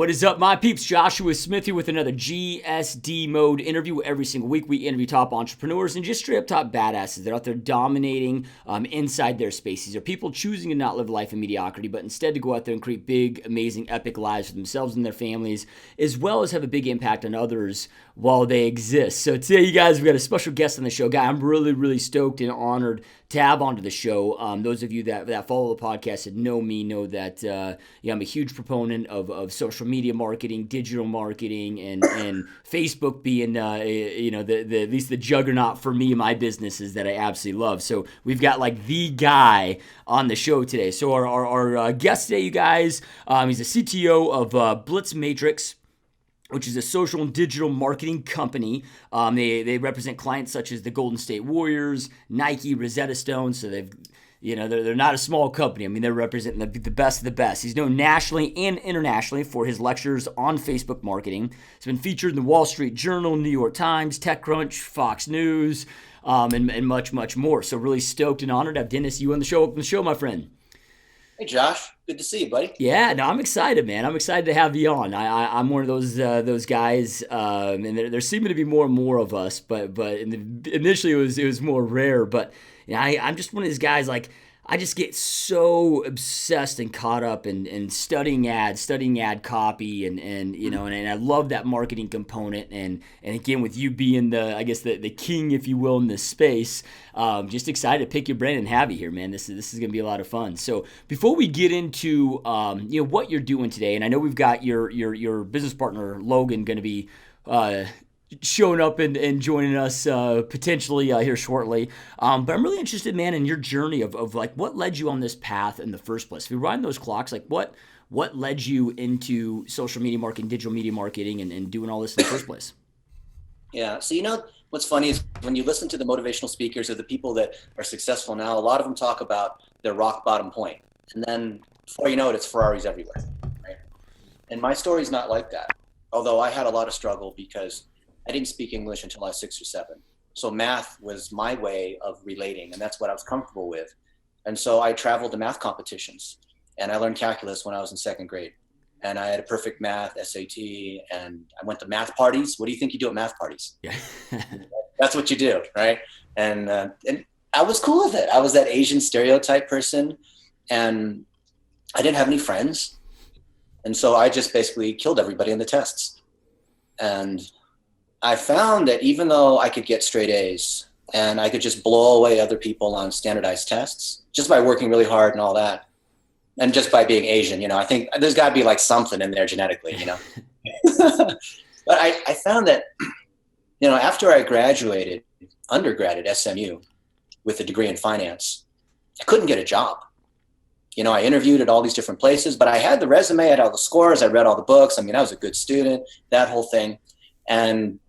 What is up, my peeps? Joshua Smith here with another GSD Mode interview. Every single week, we interview top entrepreneurs and just straight up top badasses that are out there dominating inside their space. These are people choosing to not live life in mediocrity, but instead to go out there and create big, amazing, epic lives for themselves and their families, as well as have a big impact on others while they exist. So today, you guys, we've got a special guest on the show. Guy, I'm really stoked and honored to have onto the show. Those of you that follow the podcast and know me know that I'm a huge proponent of social media marketing, digital marketing, and Facebook being at least the juggernaut for me and my businesses that I absolutely love. So we've got like the guy on the show today. So our guest today, you guys, he's the CTO of Blitz Matrix, which is a social and digital marketing company. They represent clients such as the Golden State Warriors, Nike, Rosetta Stone. So they're not a small company. I mean, they're representing the best of the best. He's known nationally and internationally for his lectures on Facebook marketing. He's been featured in the Wall Street Journal, New York Times, TechCrunch, Fox News, and much more. So really stoked and honored to have Dennis, you on the show. Welcome to the show, my friend. Hey Josh, good to see you, buddy. Yeah, no, I'm excited, man. I'm excited to have you on. I'm one of those guys, and there seem to be more and more of us, but initially it was more rare. But I'm just one of these guys. Like, I just get so obsessed and caught up in studying ad copy, and I love that marketing component. And again, with you being the king, if you will, in this space, just excited to pick your brain and have you here, man. This is gonna be a lot of fun. So before we get into what you're doing today, and I know we've got your business partner Logan gonna be showing up and joining us potentially here shortly. But I'm really interested, man, in your journey of like what led you on this path in the first place. If we rewind those clocks, like what led you into social media marketing, digital media marketing, and doing all this in the first place? Yeah. So what's funny is when you listen to the motivational speakers or the people that are successful now, a lot of them talk about their rock bottom point. And then before you know it, it's Ferraris everywhere. Right? And my story's not like that. Although I had a lot of struggle because I didn't speak English until I was 6 or 7. So math was my way of relating, and that's what I was comfortable with. And so I traveled to math competitions, and I learned calculus when I was in 2nd grade. And I had a perfect math SAT, and I went to math parties. What do you think you do at math parties? Yeah. That's what you do, right? And I was cool with it. I was that Asian stereotype person, and I didn't have any friends. And so I just basically killed everybody in the tests. And I found that even though I could get straight A's and I could just blow away other people on standardized tests just by working really hard and all that, and just by being Asian, I think there's got to be like something in there genetically, But I found that, after I graduated, undergrad at SMU with a degree in finance, I couldn't get a job. I interviewed at all these different places, but I had the resume, I had all the scores, I read all the books. I mean, I was a good student, that whole thing. And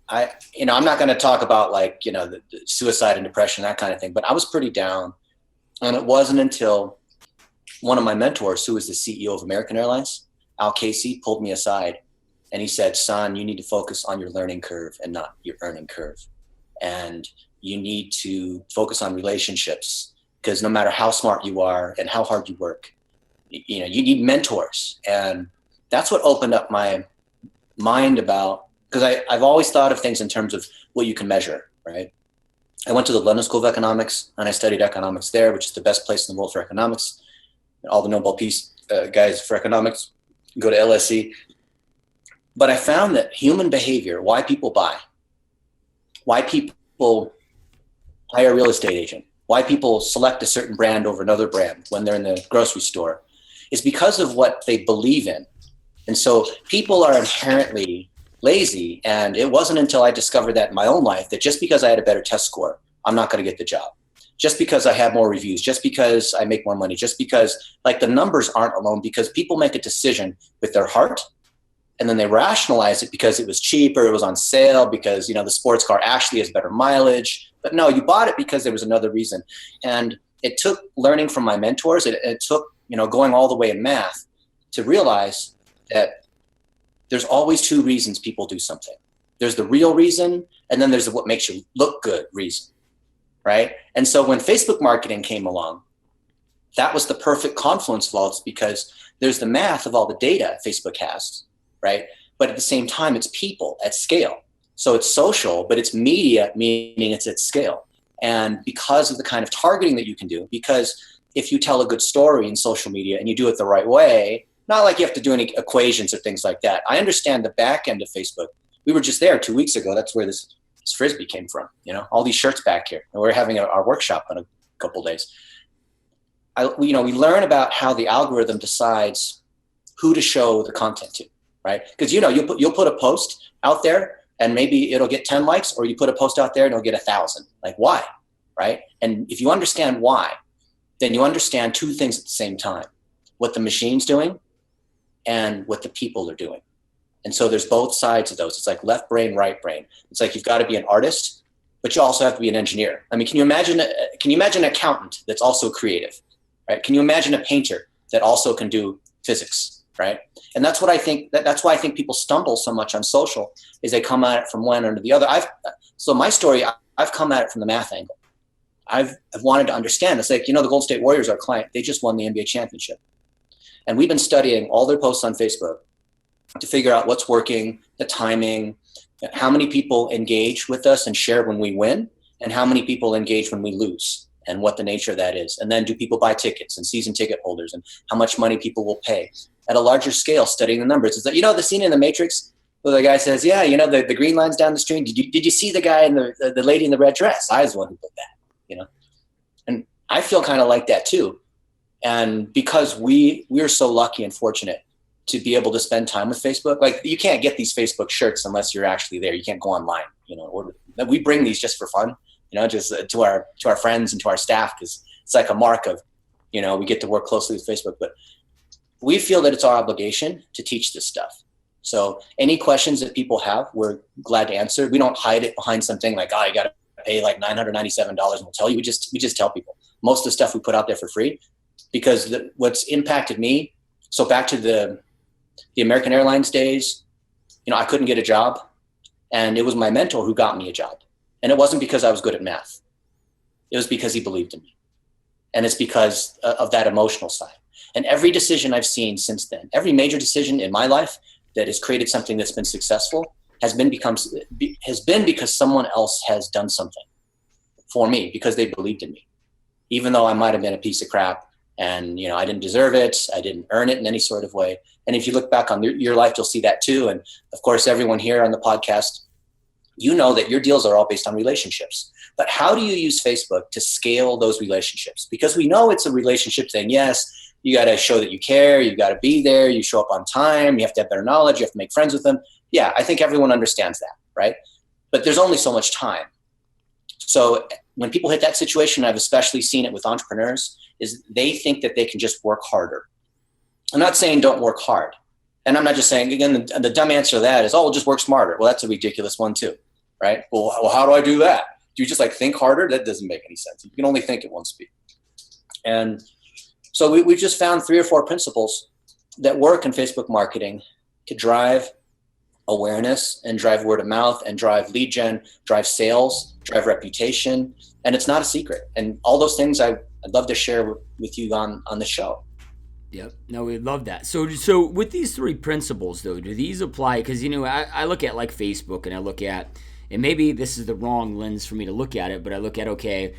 I'm not going to talk about the suicide and depression, that kind of thing, but I was pretty down. And it wasn't until one of my mentors, who was the CEO of American Airlines, Al Casey, pulled me aside and he said, son, you need to focus on your learning curve and not your earning curve. And you need to focus on relationships, because no matter how smart you are and how hard you work, you need mentors. And that's what opened up my mind about, because I've always thought of things in terms of what you can measure, right? I went to the London School of Economics and I studied economics there, which is the best place in the world for economics. All the Nobel Peace guys for economics go to LSE. But I found that human behavior, why people buy, why people hire a real estate agent, why people select a certain brand over another brand when they're in the grocery store, is because of what they believe in. And so people are inherently lazy. And it wasn't until I discovered that in my own life that just because I had a better test score, I'm not going to get the job. Just because I have more reviews, just because I make more money, just because the numbers aren't alone, because people make a decision with their heart and then they rationalize it because it was cheaper, it was on sale, because, the sports car actually has better mileage. But no, you bought it because there was another reason. And it took learning from my mentors. It took, going all the way in math to realize that there's always 2 reasons people do something. There's the real reason, and then there's the what makes you look good reason, right? And so when Facebook marketing came along, that was the perfect confluence of all this, because there's the math of all the data Facebook has, right? But at the same time, it's people at scale. So it's social, but it's media, meaning it's at scale. And because of the kind of targeting that you can do, because if you tell a good story in social media and you do it the right way, not like you have to do any equations or things like that. I understand the back end of Facebook. We were just there 2 weeks ago. That's where this Frisbee came from, all these shirts back here. And we're having our workshop in a couple days. We learn about how the algorithm decides who to show the content to, right? Because, you'll put a post out there and maybe it'll get 10 likes, or you put a post out there and it'll get 1,000. Like, why, right? And if you understand why, then you understand two things at the same time: what the machine's doing and what the people are doing. And so there's both sides of those. It's like left brain, right brain. It's like you've got to be an artist, but you also have to be an engineer. I mean, can you imagine an accountant that's also creative, right? Can you imagine a painter that also can do physics, right? And that's what I think. That's why I think people stumble so much on social, is they come at it from one end or the other. So my story, I've come at it from the math angle. I've wanted to understand. It's like, the Golden State Warriors, our client, they just won the NBA championship. And we've been studying all their posts on Facebook to figure out what's working, the timing, how many people engage with us and share when we win, and how many people engage when we lose, and what the nature of that is. And then do people buy tickets, and season ticket holders, and how much money people will pay at a larger scale, studying the numbers. It's like, the scene in The Matrix where the guy says, yeah, the green line's down the street. Did you see the guy in the lady in the red dress? I was the one who did that, And I feel kind of like that too. And because we're so lucky and fortunate to be able to spend time with Facebook. Like, you can't get these Facebook shirts unless you're actually there. You can't go online, order. We bring these just for fun, just to our friends and to our staff, because it's like a mark of, we get to work closely with Facebook. But we feel that it's our obligation to teach this stuff. So any questions that people have, we're glad to answer. We don't hide it behind something like, you got to pay like $997 and we'll tell you. We just tell people. Most of the stuff we put out there for free, because what's impacted me. So back to the American Airlines days, I couldn't get a job, and it was my mentor who got me a job. And it wasn't because I was good at math. It was because he believed in me. And it's because of that emotional side. And every decision I've seen since then, every major decision in my life that has created something that's been successful has been because someone else has done something for me, because they believed in me, even though I might have been a piece of crap. And, I didn't deserve it. I didn't earn it in any sort of way. And if you look back on your life, you'll see that too. And of course, everyone here on the podcast, that your deals are all based on relationships. But how do you use Facebook to scale those relationships? Because we know it's a relationship thing. Yes, you got to show that you care. You got to be there. You show up on time. You have to have better knowledge. You have to make friends with them. Yeah, I think everyone understands that, right? But there's only so much time. So when people hit that situation, I've especially seen it with entrepreneurs, is they think that they can just work harder. I'm not saying don't work hard. And I'm not just saying, again, the dumb answer to that is, we'll just work smarter. Well, that's a ridiculous one too, right? Well, how do I do that? Do you just think harder? That doesn't make any sense. You can only think at one speed. And so we just found 3 or 4 principles that work in Facebook marketing to drive awareness and drive word of mouth and drive lead gen, drive sales, drive reputation. And it's not a secret. And all those things I'd love to share with you on the show. Yep. No, we love that. So with these 3 principles, though, do these apply? Because, I look at like Facebook, and I look at, and maybe this is the wrong lens for me to look at it, but I look at, okay,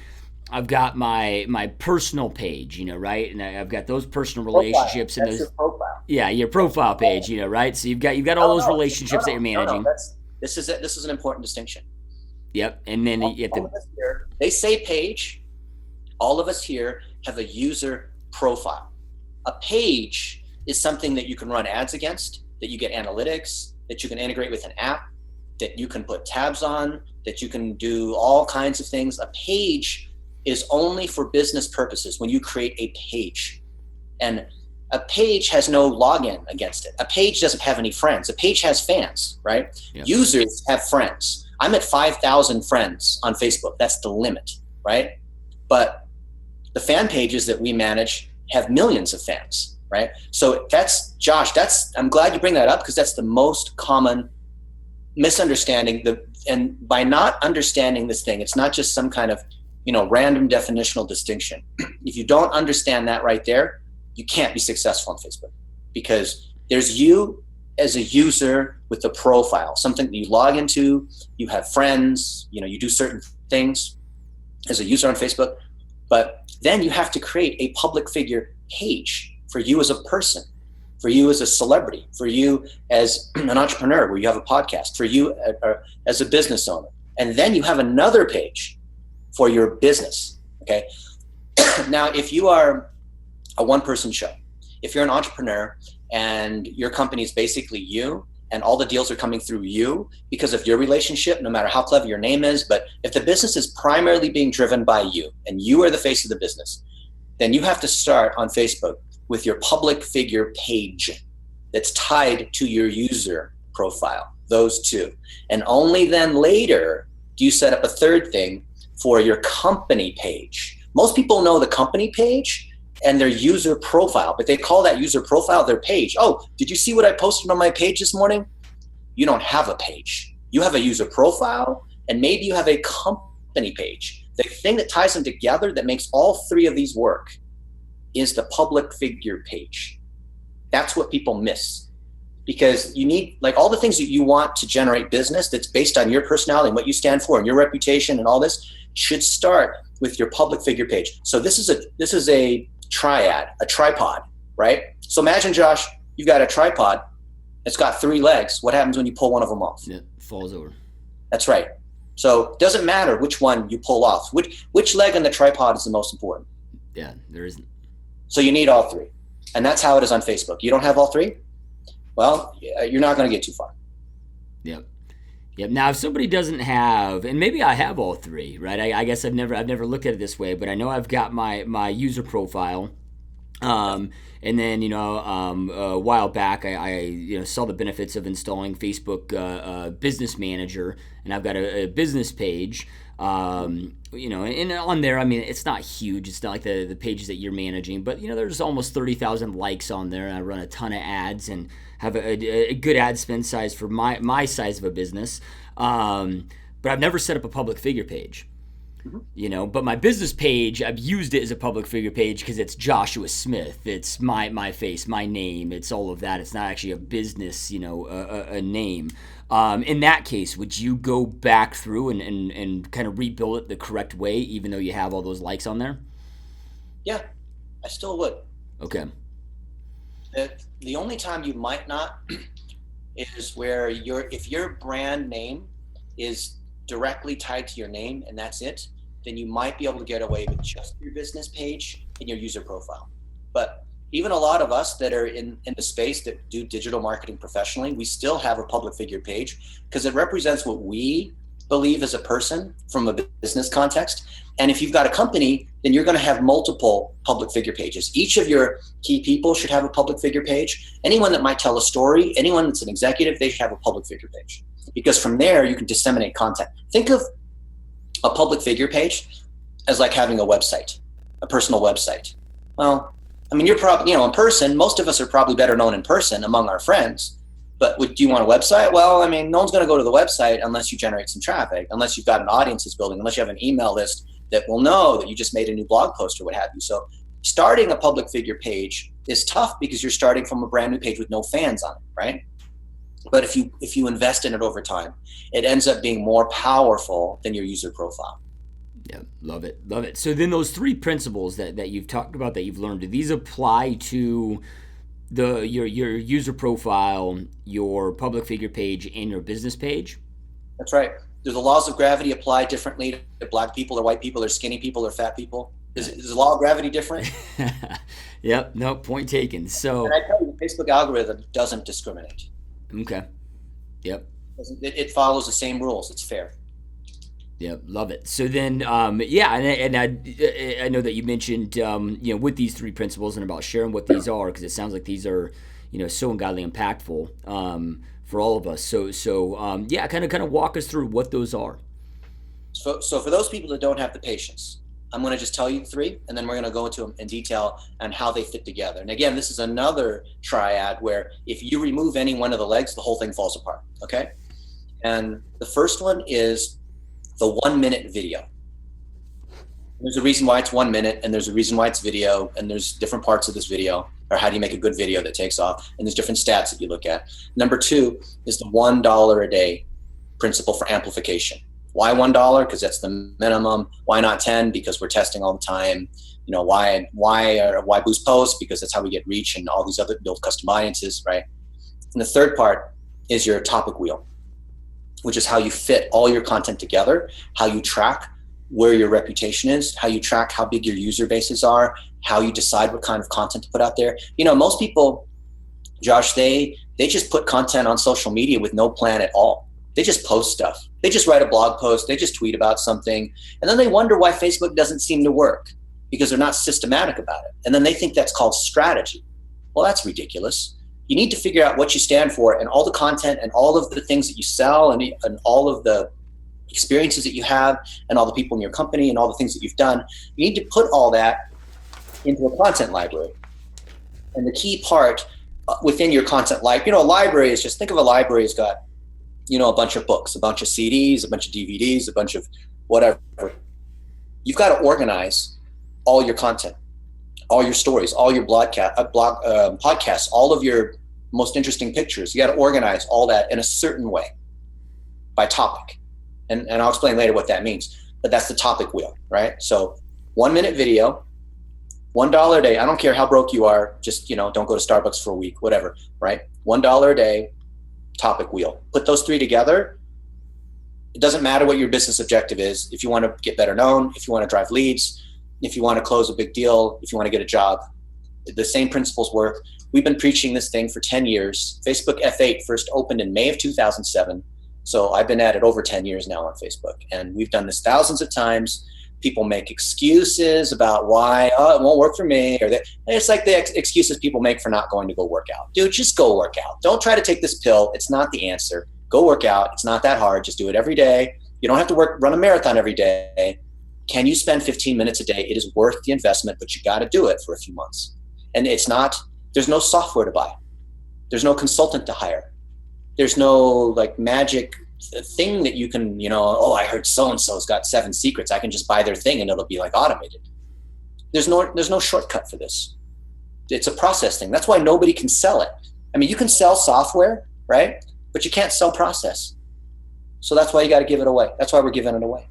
I've got my personal page, right? And I've got those personal relationships. Profile. And That's those, your profile. Yeah, your profile page, right? So you've got all those relationships that you're managing. This is an important distinction. Yep. And then they say page. All of us here have a user profile. A page is something that you can run ads against, that you get analytics, that you can integrate with an app, that you can put tabs on, that you can do all kinds of things. A page is only for business purposes when you create a page. And a page has no login against it. A page doesn't have any friends. A page has fans, right? Yep. Users have friends. I'm at 5,000 friends on Facebook. That's the limit, right? But the fan pages that we manage have millions of fans, right? So I'm glad you bring that up, because that's the most common misunderstanding. And by not understanding this thing, it's not just some kind of, random definitional distinction. If you don't understand that right there, you can't be successful on Facebook, because there's you as a user with a profile, something that you log into, you have friends, you do certain things as a user on Facebook, but then you have to create a public figure page for you as a person, for you as a celebrity, for you as an entrepreneur where you have a podcast, for you as a business owner. And then you have another page for your business, okay? Now, if you are a one-person show, if you're an entrepreneur and your company is basically you and all the deals are coming through you because of your relationship, no matter how clever your name is, but if the business is primarily being driven by you and you are the face of the business, then you have to start on Facebook with your public figure page that's tied to your user profile, those two. And only then later do you set up a third thing for your company page. Most people know the company page and their user profile, but they call that user profile their page. Oh, did you see what I posted on my page this morning? You don't have a page. You have a user profile, and maybe you have a company page. The thing that ties them together that makes all three of these work is the public figure page. That's what people miss, because you need, like, all the things that you want to generate business that's based on your personality and what you stand for and your reputation and all this should start with your public figure page. So this is a triad, a tripod, right? So imagine, Josh, you've got a tripod. It's got 3 legs. What happens when you pull one of them off? It falls over. That's right. So it doesn't matter which one you pull off. Which leg in the tripod is the most important? Yeah, there isn't. So you need all 3. And that's how it is on Facebook. You don't have all 3? Well, you're not going to get too far. Yep. Now, if somebody doesn't have, and maybe I have all 3, right? I guess I've never looked at it this way, but I know I've got my user profile. And then, a while back, I saw the benefits of installing Facebook Business Manager, and I've got a business page. And on there, I mean, it's not huge. It's not like the pages that you're managing, but there's almost 30,000 likes on there, and I run a ton of ads and have a good ad spend size for my size of a business. But I've never set up a public figure page. But my business page, I've used it as a public figure page because it's Joshua Smith. It's my face, my name. It's all of that. It's not actually a business, a name. In that case, would you go back through and kind of rebuild it the correct way, even though you have all those likes on there? Yeah, I still would. Okay. The only time you might not is where if your brand name is directly tied to your name and that's it, then you might be able to get away with just your business page and your user profile. But even a lot of us that are in the space that do digital marketing professionally, we still have a public figure page because it represents what we believe as a person from a business context. And if you've got a company, then you're going to have multiple public figure pages. Each of your key people should have a public figure page. Anyone that might tell a story, anyone that's an executive, they should have a public figure page. Because from there, you can disseminate content. Think of a public figure page as like having a website, a personal website. Well, I mean, you're probably, in person, most of us are probably better known in person among our friends. But do you want a website? Well, I mean, no one's going to go to the website unless you generate some traffic, unless you've got an audience that's building, unless you have an email list that will know that you just made a new blog post or what have you. So starting a public figure page is tough because you're starting from a brand new page with no fans on it, right? But if you invest in it over time, it ends up being more powerful than your user profile. Yeah, love it. So then those 3 principles that you've talked about, that you've learned, do these apply to your user profile, your public figure page, and your business page? That's right. Do the laws of gravity apply differently to black people or white people or skinny people or fat people? Is the law of gravity different? Yep. No, point taken. So, and I tell you, the Facebook algorithm doesn't discriminate. Okay. Yep. It follows the same rules. It's fair. Yep. Love it. So then, and I know that you mentioned, with these 3 principles and about sharing what these are, because it sounds like these are, so ungodly impactful for all of us. So kind of walk us through what those are. So for those people that don't have the patience, I'm going to just tell you 3, and then we're going to go into them in detail on how they fit together. And again, this is another triad where if you remove any one of the legs, the whole thing falls apart, okay? And the first one is the 1-minute video. There's a reason why it's 1 minute, and there's a reason why it's video, and there's different parts of this video, or how do you make a good video that takes off? And there's different stats that you look at. Number 2 is the $1 a day principle for amplification. Why $1? Because that's the minimum. Why not 10? Because we're testing all the time. You know, why boost posts? Because that's how we get reach and all these other build custom audiences, right? And the third part is your topic wheel, which is how you fit all your content together, how you track where your reputation is, how you track how big your user bases are, how you decide what kind of content to put out there. You know, most people, Josh, they just put content on social media with no plan at all. They just post stuff. They just write a blog post. They just tweet about something. And then they wonder why Facebook doesn't seem to work, because they're not systematic about it. And then they think that's called strategy. Well, that's ridiculous. You need to figure out what you stand for, and all the content and all of the things that you sell and all of the experiences that you have and all the people in your company and all the things that you've done. You need to put all that into a content library. And the key part within your content, like, you know, a library is just, think of a library as got, you know, a bunch of books, a bunch of CDs, a bunch of DVDs, a bunch of whatever. You've got to organize all your content, all your stories, all your podcasts, all of your most interesting pictures. You got to organize all that in a certain way by topic. And I'll explain later what that means, but that's the topic wheel, right? So 1 minute video, $1 a day. I don't care how broke you are. Just, you know, don't go to Starbucks for a week, whatever, right? $1 a day, topic wheel. Put those 3 together. It doesn't matter what your business objective is. If you want to get better known, if you want to drive leads, if you want to close a big deal, if you want to get a job, the same principles work. We've been preaching this thing for 10 years. Facebook F8 first opened in May of 2007. So I've been at it over 10 years now on Facebook, and we've done this thousands of times. People make excuses about why, oh, it won't work for me. Or that. It's like the excuses people make for not going to go work out. Dude, just go work out. Don't try to take this pill. It's not the answer. Go work out. It's not that hard. Just do it every day. You don't have to run a marathon every day. Can you spend 15 minutes a day? It is worth the investment, but you got to do it for a few months. And it's not, there's no software to buy. There's no consultant to hire. There's no like magic thing that you can, you know, oh, I heard so-and-so's got 7 secrets. I can just buy their thing and it'll be like automated. There's no shortcut for this. It's a process thing. That's why nobody can sell it. I mean, you can sell software, right? But you can't sell process. So that's why you got to give it away. That's why we're giving it away.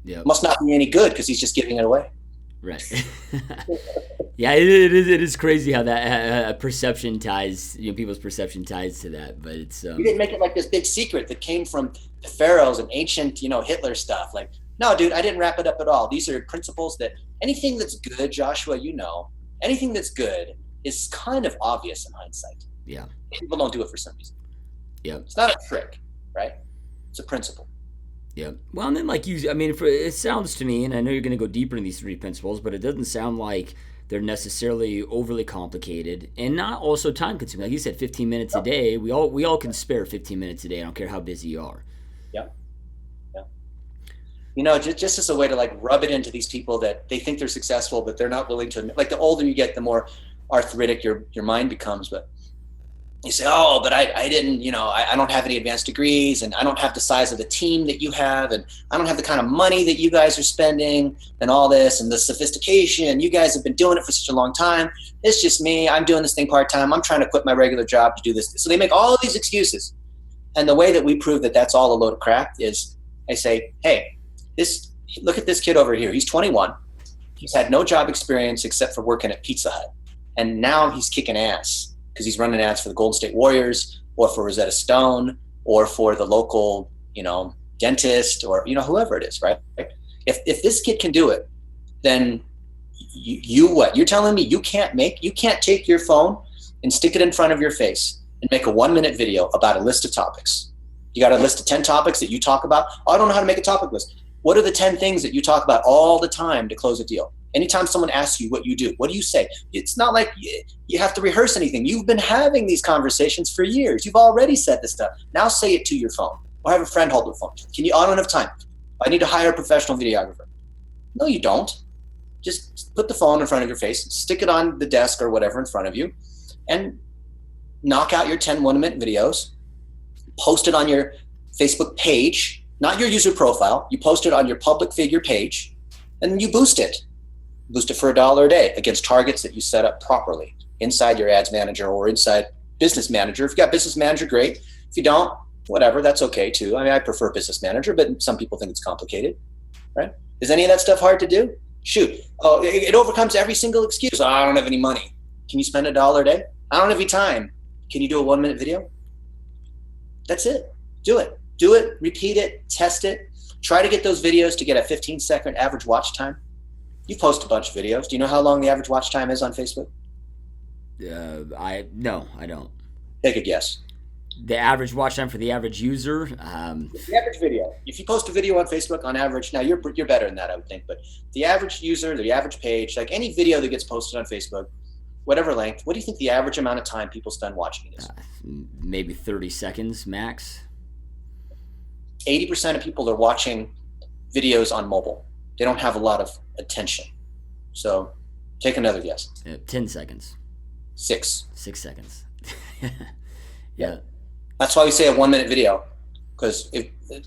Yeah. Must not be any good because he's just giving it away. Right. Yeah, it is crazy how that perception ties, you know, people's perception ties to that. But it's you didn't make it like this big secret that came from the pharaohs and ancient, you know, Hitler stuff. Like, no, dude, I didn't wrap it up at all. These are principles that anything that's good, Joshua, you know, anything that's good is kind of obvious in hindsight. Yeah. People don't do it for some reason. Yeah. It's not a trick, right? It's a principle. Yeah. Well, and then like you, I mean, it sounds to me, and I know you're going to go deeper in these 3 principles, but it doesn't sound like they're necessarily overly complicated and not also time consuming. Like you said, 15 minutes a day. We all can spare 15 minutes a day. I don't care how busy you are. Yeah. Yeah. You know, just as a way to like rub it into these people that they think they're successful, but they're not willing to admit. Like the older you get, the more arthritic your mind becomes. But you say, oh, but I didn't, you know, I don't have any advanced degrees, and I don't have the size of the team that you have, and I don't have the kind of money that you guys are spending and all this, and the sophistication. You guys have been doing it for such a long time. It's just me. I'm doing this thing part-time. I'm trying to quit my regular job to do this. So they make all of these excuses. And the way that we prove that that's all a load of crap is I say, hey, look at this kid over here. He's 21. He's had no job experience except for working at Pizza Hut. And now he's kicking ass, because he's running ads for the Golden State Warriors or for Rosetta Stone or for the local, you know, dentist or, you know, whoever it is, right? If this kid can do it, then you what? You're telling me you can't take your phone and stick it in front of your face and make a 1-minute video about a list of topics. You got a list of 10 topics that you talk about. Oh, I don't know how to make a topic list. What are the 10 things that you talk about all the time to close a deal? Anytime someone asks you what you do, what do you say? It's not like you have to rehearse anything. You've been having these conversations for years. You've already said this stuff. Now say it to your phone, or have a friend hold the phone. I don't have time. I need to hire a professional videographer. No, you don't. Just put the phone in front of your face, stick it on the desk or whatever in front of you, and knock out your 10 1-minute videos, post it on your Facebook page, not your user profile. You post it on your public figure page, and then you boost it. Boost it for $1 a day against targets that you set up properly. inside your ads manager or inside business manager. If you got business manager, great. If you don't, whatever, that's okay too. I mean, I prefer business manager, but some people think it's complicated, right? Is any of that stuff hard to do? Shoot. Oh, it overcomes every single excuse. Oh, I don't have any money. Can you spend $1 a day? I don't have any time. Can you do a 1-minute video? That's it. Do it. Do it, repeat it, test it. Try to get those videos to get a 15-second average watch time. You post a bunch of videos. Do you know how long the average watch time is on Facebook? No, I don't. Take a guess. The average watch time for the average user? The average video. If you post a video on Facebook on average, now you're better than that, I would think, but the average user, the average page, like any video that gets posted on Facebook, whatever length, what do you think the average amount of time people spend watching it is? Maybe 30 seconds max. 80% of people are watching videos on mobile. They don't have a lot of attention. So take another guess. 10 seconds. 6 seconds. Yeah. That's why we say a 1-minute video, because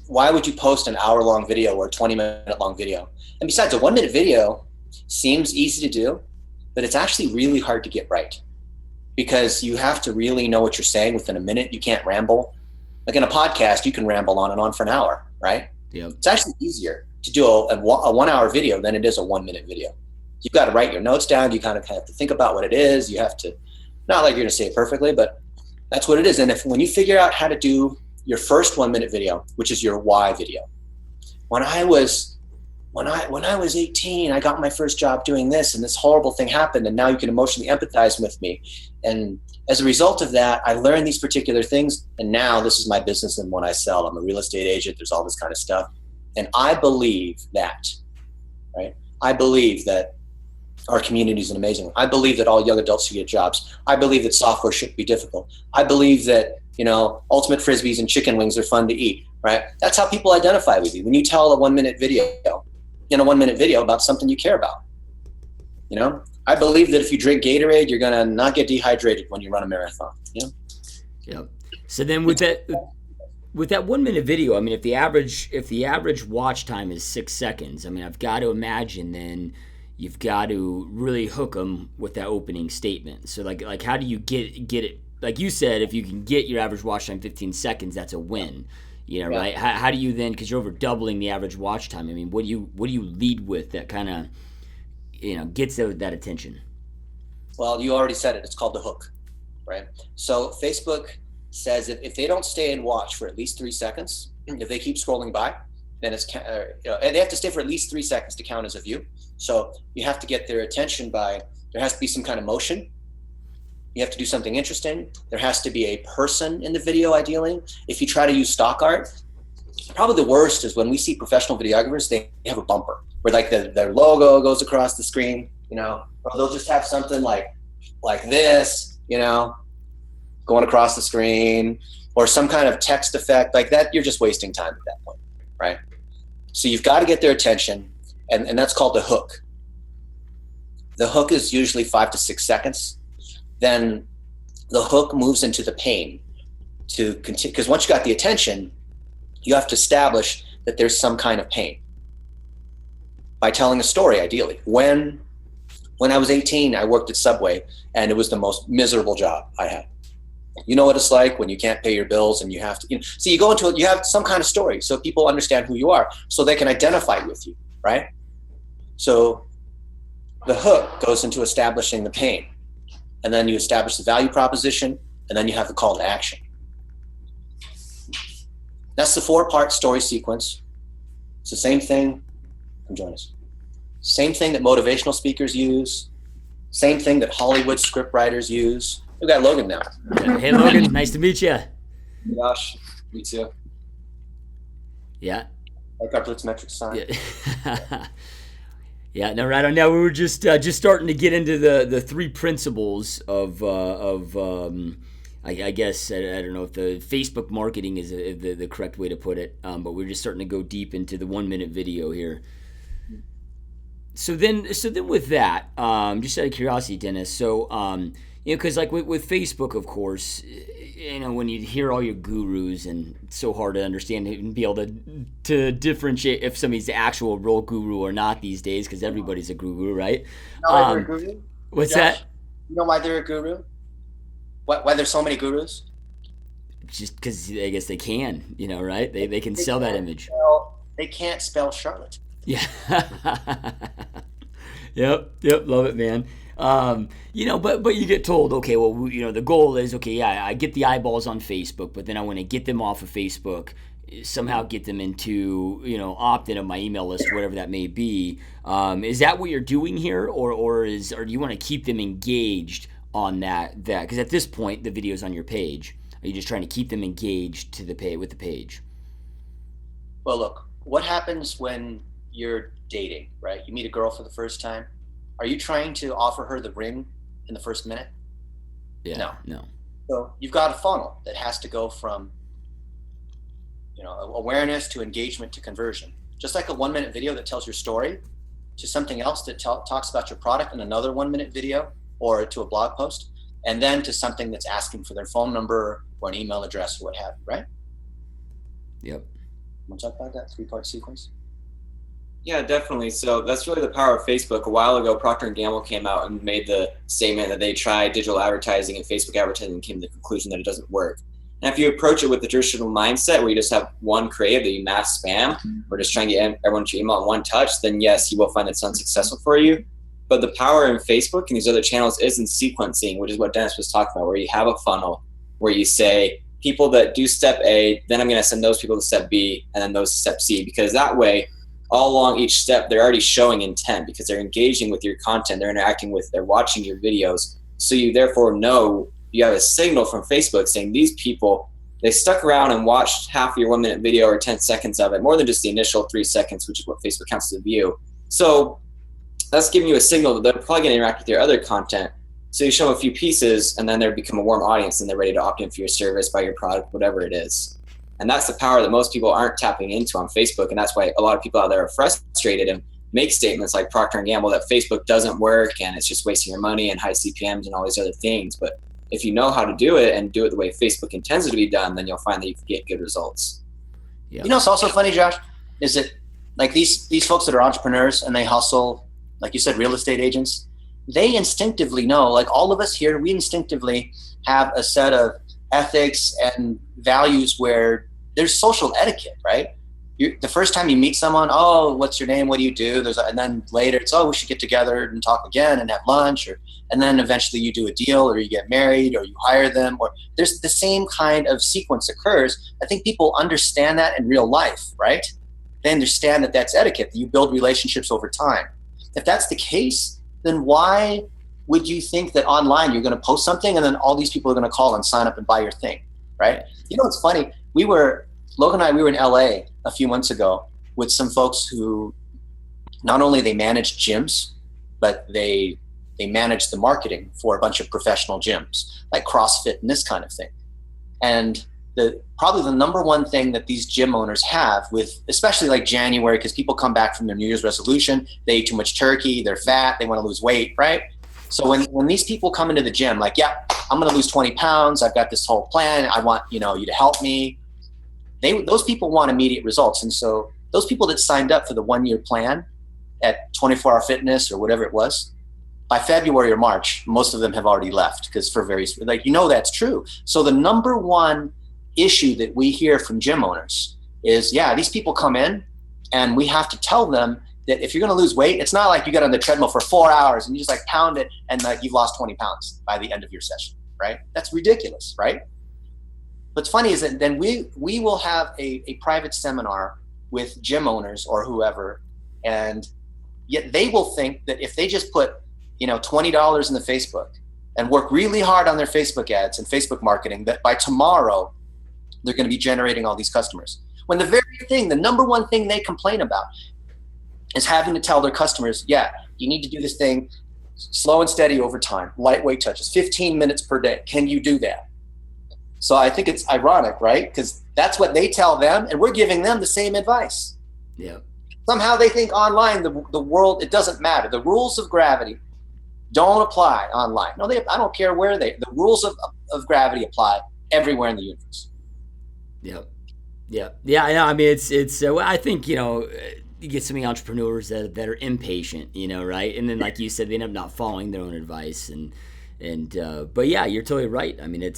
why would you post an hour-long video or a 20-minute-long video? And besides, a 1-minute video seems easy to do, but it's actually really hard to get right, because you have to really know what you're saying within a minute. You can't ramble. Like in a podcast, you can ramble on and on for an hour, right? Yep. It's actually easier to do a 1-hour video than it is a 1-minute video. You've got to write your notes down. You kind of have to think about what it is. You have to, not like you're going to say it perfectly, but that's what it is. And when you figure out how to do your first 1-minute video, which is your why video. When I was 18, I got my first job doing this, and this horrible thing happened, and now you can emotionally empathize with me. And as a result of that, I learned these particular things, and now this is my business and what I sell. I'm a real estate agent. There's all this kind of stuff. And I believe that, right? I believe that our community is amazing. I believe that all young adults should get jobs. I believe that software shouldn't be difficult. I believe that, ultimate frisbees and chicken wings are fun to eat, right? That's how people identify with you. When you tell a 1-minute video about something you care about, I believe that if you drink Gatorade, you're going to not get dehydrated when you run a marathon, Yep. So then with that 1-minute video, I mean, if the average watch time is 6 seconds, I mean, I've got to imagine then you've got to really hook them with that opening statement. So like how do you get it? Like you said, if you can get your average watch time 15 seconds, that's a win. Right? How do you then, because you're over doubling the average watch time, I mean, what do you lead with that kind of, gets that attention? Well, you already said it. It's called the hook, right? So Facebook says if they don't stay and watch for at least 3 seconds, if they keep scrolling by, then and they have to stay for at least 3 seconds to count as a view. So you have to get their attention by, there has to be some kind of motion. You have to do something interesting. There has to be a person in the video, ideally. If you try to use stock art, probably the worst is when we see professional videographers, they have a bumper where like their logo goes across the screen, or they'll just have something like this, going across the screen, or some kind of text effect like that. You're just wasting time at that point, right? So you've got to get their attention, and that's called the hook. The hook is usually 5 to 6 seconds. Then the hook moves into the pain to continue, because once you got the attention, you have to establish that there's some kind of pain by telling a story, ideally. When I was 18, I worked at Subway, and it was the most miserable job I had. You know what it's like when you can't pay your bills and you have to, so you go into it, you have some kind of story so people understand who you are, so they can identify with you, right? So the hook goes into establishing the pain, and then you establish the value proposition, and then you have the call to action. That's the 4-part story sequence. It's the same thing. Come join us. Same thing that motivational speakers use. Same thing that Hollywood script writers use. We've got Logan now. Hey, Logan. Nice to meet you. Gosh, me too. Yeah. Like our Blitzmetric sign. Yeah. Yeah, no, right on. Now we were just starting to get into the 3 principles of I guess I don't know if the Facebook marketing is the correct way to put it, but we're just starting to go deep into the 1-minute video here. So then with that, just out of curiosity, Dennis. So because like with Facebook, of course, when you hear all your gurus, and it's so hard to understand and be able to differentiate if somebody's the actual real guru or not these days, because everybody's a guru, right? Not like you're a guru? What's Josh? that? You know why they're a guru? Why there's so many gurus? Just because I guess they can, right? They can They sell that can't image. they can't spell Charlotte. Yeah. Yep, love it, man. But you get told, okay, well, the goal is, okay, yeah, I get the eyeballs on Facebook, but then I want to get them off of Facebook, somehow get them into, opt in of my email list, whatever that may be. Is that what you're doing here, or do you want to keep them engaged on that? Because at this point, the video's on your page. Are you just trying to keep them engaged with the page? Well, look, what happens when you're dating, right? You meet a girl for the first time. Are you trying to offer her the ring in the first minute? Yeah, no. So you've got a funnel that has to go from, awareness to engagement to conversion. Just like a 1-minute video that tells your story to something else that talks about your product in another 1-minute video, or to a blog post, and then to something that's asking for their phone number or an email address or what have you, right? Yep. Want to talk about that 3-part sequence? Yeah, definitely. So that's really the power of Facebook. A while ago, Procter & Gamble came out and made the statement that they tried digital advertising and Facebook advertising and came to the conclusion that it doesn't work. And if you approach it with the traditional mindset where you just have one creative that you mass spam or just trying to get everyone to your email in one touch, then yes, you will find it's unsuccessful for you. But the power in Facebook and these other channels is in sequencing, which is what Dennis was talking about, where you have a funnel where you say people that do step A, then I'm going to send those people to step B and then those to step C, because that way, all along each step, they're already showing intent because they're engaging with your content, they're interacting with, they're watching your videos. So you therefore know you have a signal from Facebook saying these people, they stuck around and watched half of your 1-minute video or 10 seconds of it, more than just the initial 3 seconds, which is what Facebook counts as a view. So that's giving you a signal that they're probably going to interact with your other content. So you show them a few pieces and then they become a warm audience and they're ready to opt in for your service, buy your product, whatever it is. And that's the power that most people aren't tapping into on Facebook. And that's why a lot of people out there are frustrated and make statements like Procter & Gamble that Facebook doesn't work and it's just wasting your money and high CPMs and all these other things. But if you know how to do it and do it the way Facebook intends it to be done, then you'll find that you can get good results. Yeah. It's also funny, Josh, is that like these folks that are entrepreneurs and they hustle, like you said, real estate agents, they instinctively know, like all of us here, we instinctively have a set of ethics and values where there's social etiquette, right? The first time you meet someone, oh, what's your name? What do you do? And then later it's, oh, we should get together and talk again and have lunch. And then eventually you do a deal or you get married or you hire them, or there's the same kind of sequence occurs. I think people understand that in real life, right? They understand that that's etiquette, that you build relationships over time. If that's the case, then why would you think that online you're going to post something and then all these people are going to call and sign up and buy your thing, right? You know what's funny? Logan and I, we were in LA a few months ago with some folks who not only they manage gyms, but they manage the marketing for a bunch of professional gyms like CrossFit and this kind of thing. And probably the number one thing that these gym owners have with, especially like January, because people come back from their New Year's resolution, they eat too much turkey, they're fat, they want to lose weight, right? So when these people come into the gym, like, yeah, I'm going to lose 20 pounds. I've got this whole plan. I want, you to help me. Those people want immediate results. And so those people that signed up for the 1-year plan at 24 Hour Fitness or whatever it was, by February or March, most of them have already left because for various, that's true. So the number one issue that we hear from gym owners is, yeah, these people come in and we have to tell them that if you're going to lose weight, it's not like you get on the treadmill for 4 hours and you just like pound it and like you've lost 20 pounds by the end of your session, right? That's ridiculous, right? What's funny is that then we will have a private seminar with gym owners or whoever, and yet they will think that if they just put, $20 in the Facebook and work really hard on their Facebook ads and Facebook marketing, that by tomorrow they're going to be generating all these customers. When the number one thing they complain about is having to tell their customers, yeah, you need to do this thing slow and steady over time, lightweight touches, 15 minutes per day. Can you do that? So I think it's ironic, right? Because that's what they tell them, and we're giving them the same advice. Yeah. Somehow they think online, the world, it doesn't matter. The rules of gravity don't apply online. No, I don't care where the rules of gravity apply everywhere in the universe. Yeah. I know. I mean, it's. I think you get so many entrepreneurs that are impatient, right? And then, like you said, they end up not following their own advice, and But yeah, you're totally right. I mean, I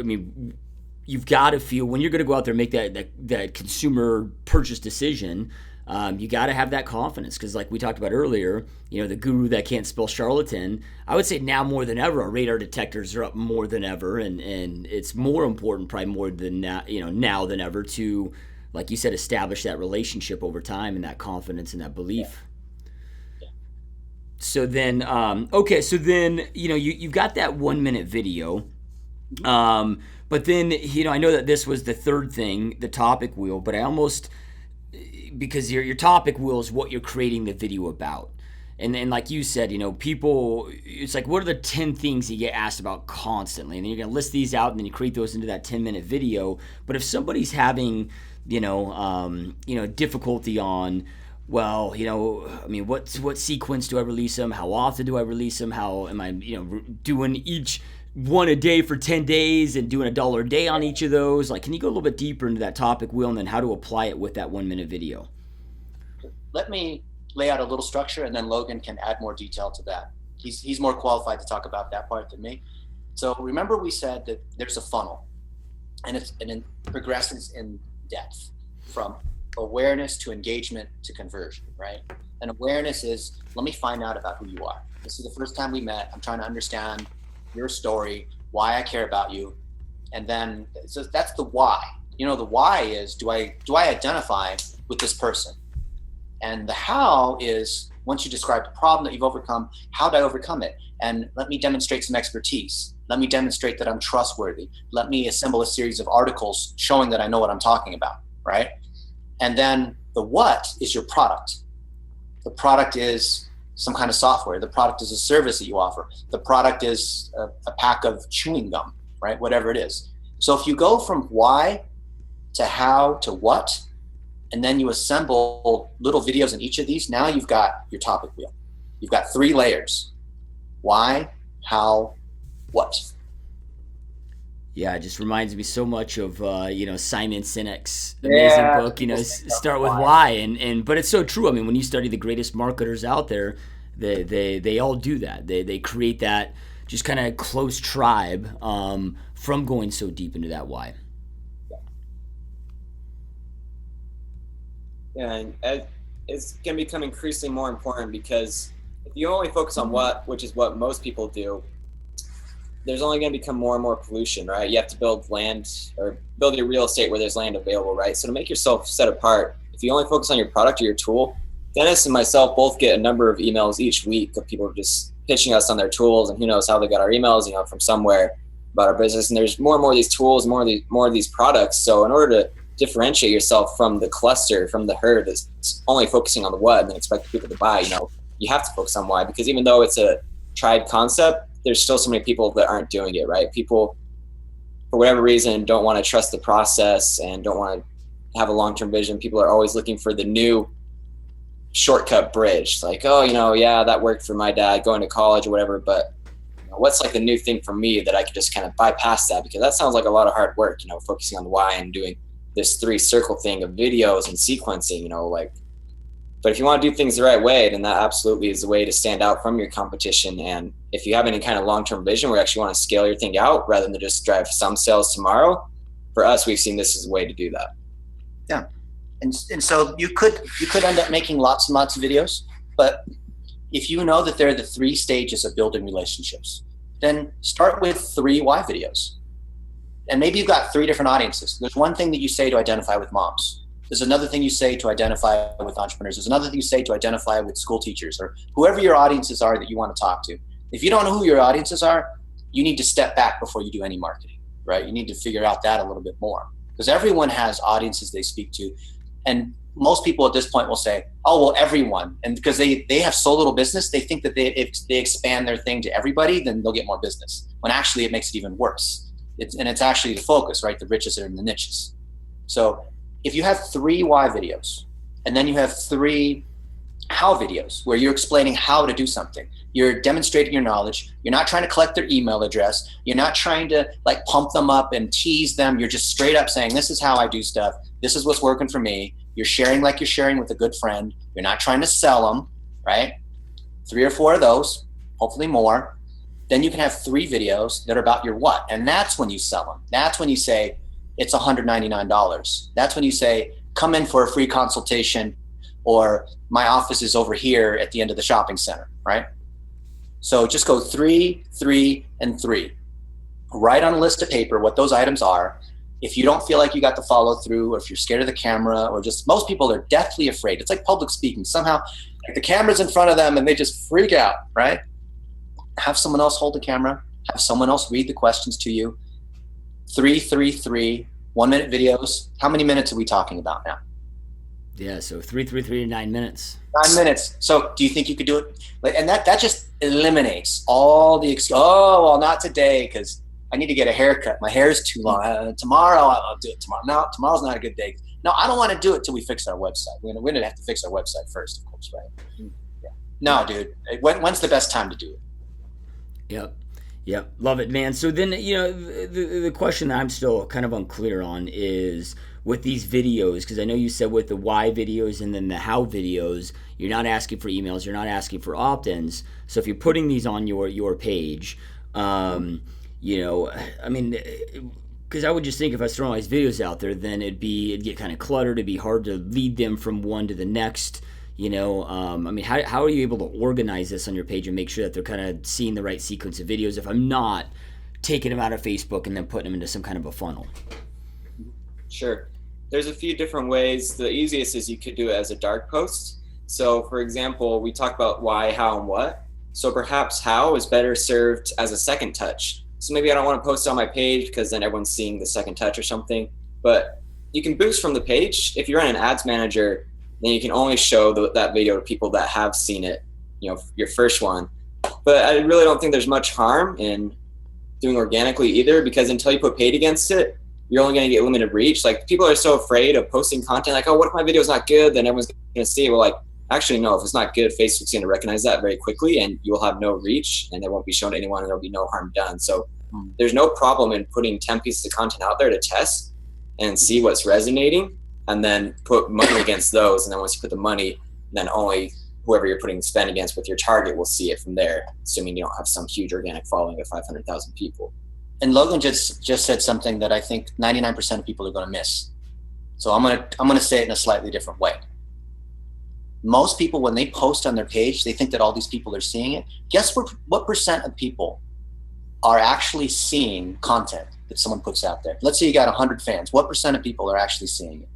mean, you've got to feel when you're going to go out there and make that consumer purchase decision. You got to have that confidence because, like we talked about earlier, the guru that can't spell charlatan. I would say now more than ever, our radar detectors are up more than ever, and it's more important, probably more than now than ever, to, like you said, establish that relationship over time and that confidence and that belief. Yeah. So then, okay, so then you've got that 1 minute video. But then, I know that this was the third thing, the topic wheel, but because your topic wheel is what you're creating the video about. And then, like you said, people, it's like, what are the 10 things you get asked about constantly? And then you're going to list these out and then you create those into that 10-minute video. But if somebody's having, difficulty on, well, I mean, what sequence do I release them? How often do I release them? How am I, doing each one a day for 10 days and doing $1 a day on each of those? Like, can you go a little bit deeper into that topic wheel and then how to apply it with that 1 minute video? Let me lay out a little structure and then Logan can add more detail to that. He's more qualified to talk about that part than me. So remember we said that there's a funnel and it progresses in depth from awareness to engagement to conversion, right? And awareness is, let me find out about who you are. This is the first time we met. I'm trying to understand your story, why I care about you. And then, so that's the why. The why is, do I identify with this person? And the how is, once you describe the problem that you've overcome, how do I overcome it? And let me demonstrate some expertise. Let me demonstrate that I'm trustworthy. Let me assemble a series of articles showing that I know what I'm talking about, right? And then the what is your product. The product is some kind of software. The product is a service that you offer. The product is a pack of chewing gum, right? Whatever it is. So if you go from why to how to what, and then you assemble little videos in each of these, now you've got your topic wheel. You've got 3 layers. Why, how, what. Yeah, it just reminds me so much of Simon Sinek's amazing book. Start with why, and but it's so true. I mean, when you study the greatest marketers out there, they all do that. They create that just kind of close tribe from going so deep into that why. Yeah, and it's going to become increasingly more important because if you only focus on what, which is what most people do, there's only going to become more and more pollution, right? You have to build land or build your real estate where there's land available, right? So to make yourself set apart, if you only focus on your product or your tool, Dennis and myself both get a number of emails each week of people just pitching us on their tools, and who knows how they got our emails, from somewhere about our business. And there's more and more of these tools, more of these products. So in order to differentiate yourself from the cluster, from the herd that's only focusing on the what and then expecting people to buy, you have to focus on why, because even though it's a tried concept, there's still so many people that aren't doing it, right? People, for whatever reason, don't want to trust the process and don't want to have a long-term vision. People are always looking for the new shortcut bridge. Like, yeah, that worked for my dad going to college or whatever, but what's like the new thing for me that I could just kind of bypass that? Because that sounds like a lot of hard work, focusing on the why and doing this 3-circle thing of videos and sequencing, but if you want to do things the right way, then that absolutely is the way to stand out from your competition. And if you have any kind of long-term vision where you actually want to scale your thing out rather than just drive some sales tomorrow, for us, we've seen this as a way to do that. Yeah. And so you could end up making lots and lots of videos, but if you know that there are the 3 stages of building relationships, then start with 3 why videos. And maybe you've got 3 different audiences. There's one thing that you say to identify with moms. There's another thing you say to identify with entrepreneurs. There's another thing you say to identify with school teachers or whoever your audiences are that you want to talk to. If you don't know who your audiences are, you need to step back before you do any marketing, right? You need to figure out that a little bit more, because everyone has audiences they speak to. And most people at this point will say, oh, well, everyone. And because they have so little business, they think that if they expand their thing to everybody, then they'll get more business. When actually it makes it even worse. It's actually the focus, right? The riches are in the niches. So if you have 3 why videos, and then you have 3 how videos where you're explaining how to do something, you're demonstrating your knowledge, you're not trying to collect their email address, you're not trying to like pump them up and tease them, you're just straight up saying, this is how I do stuff, this is what's working for me. You're sharing like you're sharing with a good friend. You're not trying to sell them, right? 3 or 4 of those. hopefully more. Then you can have 3 videos that are about your what. And that's when you sell them. That's when you say it's $199. That's when you say, come in for a free consultation, or my office is over here at the end of the shopping center, right? So just go 3, 3, and 3. Write on a list of paper what those items are. If you don't feel like you got the follow through, or if you're scared of the camera, or just most people are deathly afraid. It's like public speaking. Somehow like the camera's in front of them and they just freak out, right? Have someone else hold the camera. Have someone else read the questions to you. 3, 3, 3, 1-minute videos. How many minutes are we talking about now? Yeah, so 3, 3, 3 to 9 minutes. 9 minutes. So do you think you could do it? And that just eliminates all the oh, well, not today because I need to get a haircut. My hair is too long. Tomorrow, I'll do it tomorrow. No, tomorrow's not a good day. No, I don't want to do it till we fix our website. We're going to have to fix our website first, of course, right? Yeah. No, dude. When's the best time to do it? Yep. Love it, man. So then, the question that I'm still kind of unclear on is with these videos, because I know you said with the why videos and then the how videos, you're not asking for emails, you're not asking for opt-ins. So if you're putting these on your page, I mean, because I would just think if I was throwing all these videos out there, then it'd get kind of cluttered. It'd be hard to lead them from one to the next. I mean, how are you able to organize this on your page and make sure that they're kind of seeing the right sequence of videos if I'm not taking them out of Facebook and then putting them into some kind of a funnel? Sure. There's a few different ways. The easiest is you could do it as a dark post. So for example, we talk about why, how, and what. So perhaps how is better served as a second touch. So maybe I don't want to post it on my page because then everyone's seeing the second touch or something. But you can boost from the page. If you're in an ads manager, then you can only show that video to people that have seen it, your first one. But I really don't think there's much harm in doing organically either, because until you put paid against it, you're only going to get limited reach. Like, people are so afraid of posting content like, oh, what if my video is not good? Then everyone's going to see it. Well, like, actually, no, if it's not good, Facebook's going to recognize that very quickly and you will have no reach and it won't be shown to anyone and there'll be no harm done. So there's no problem in putting 10 pieces of content out there to test and see what's resonating, and then put money against those. And then once you put the money, then only whoever you're putting spend against with your target will see it from there, assuming you don't have some huge organic following of 500,000 people. And Logan just said something that I think 99% of people are going to miss. So I'm going to say it in a slightly different way. Most people, when they post on their page, they think that all these people are seeing it. Guess what percent of people are actually seeing content that someone puts out there? Let's say you got 100 fans. What percent of people are actually seeing it?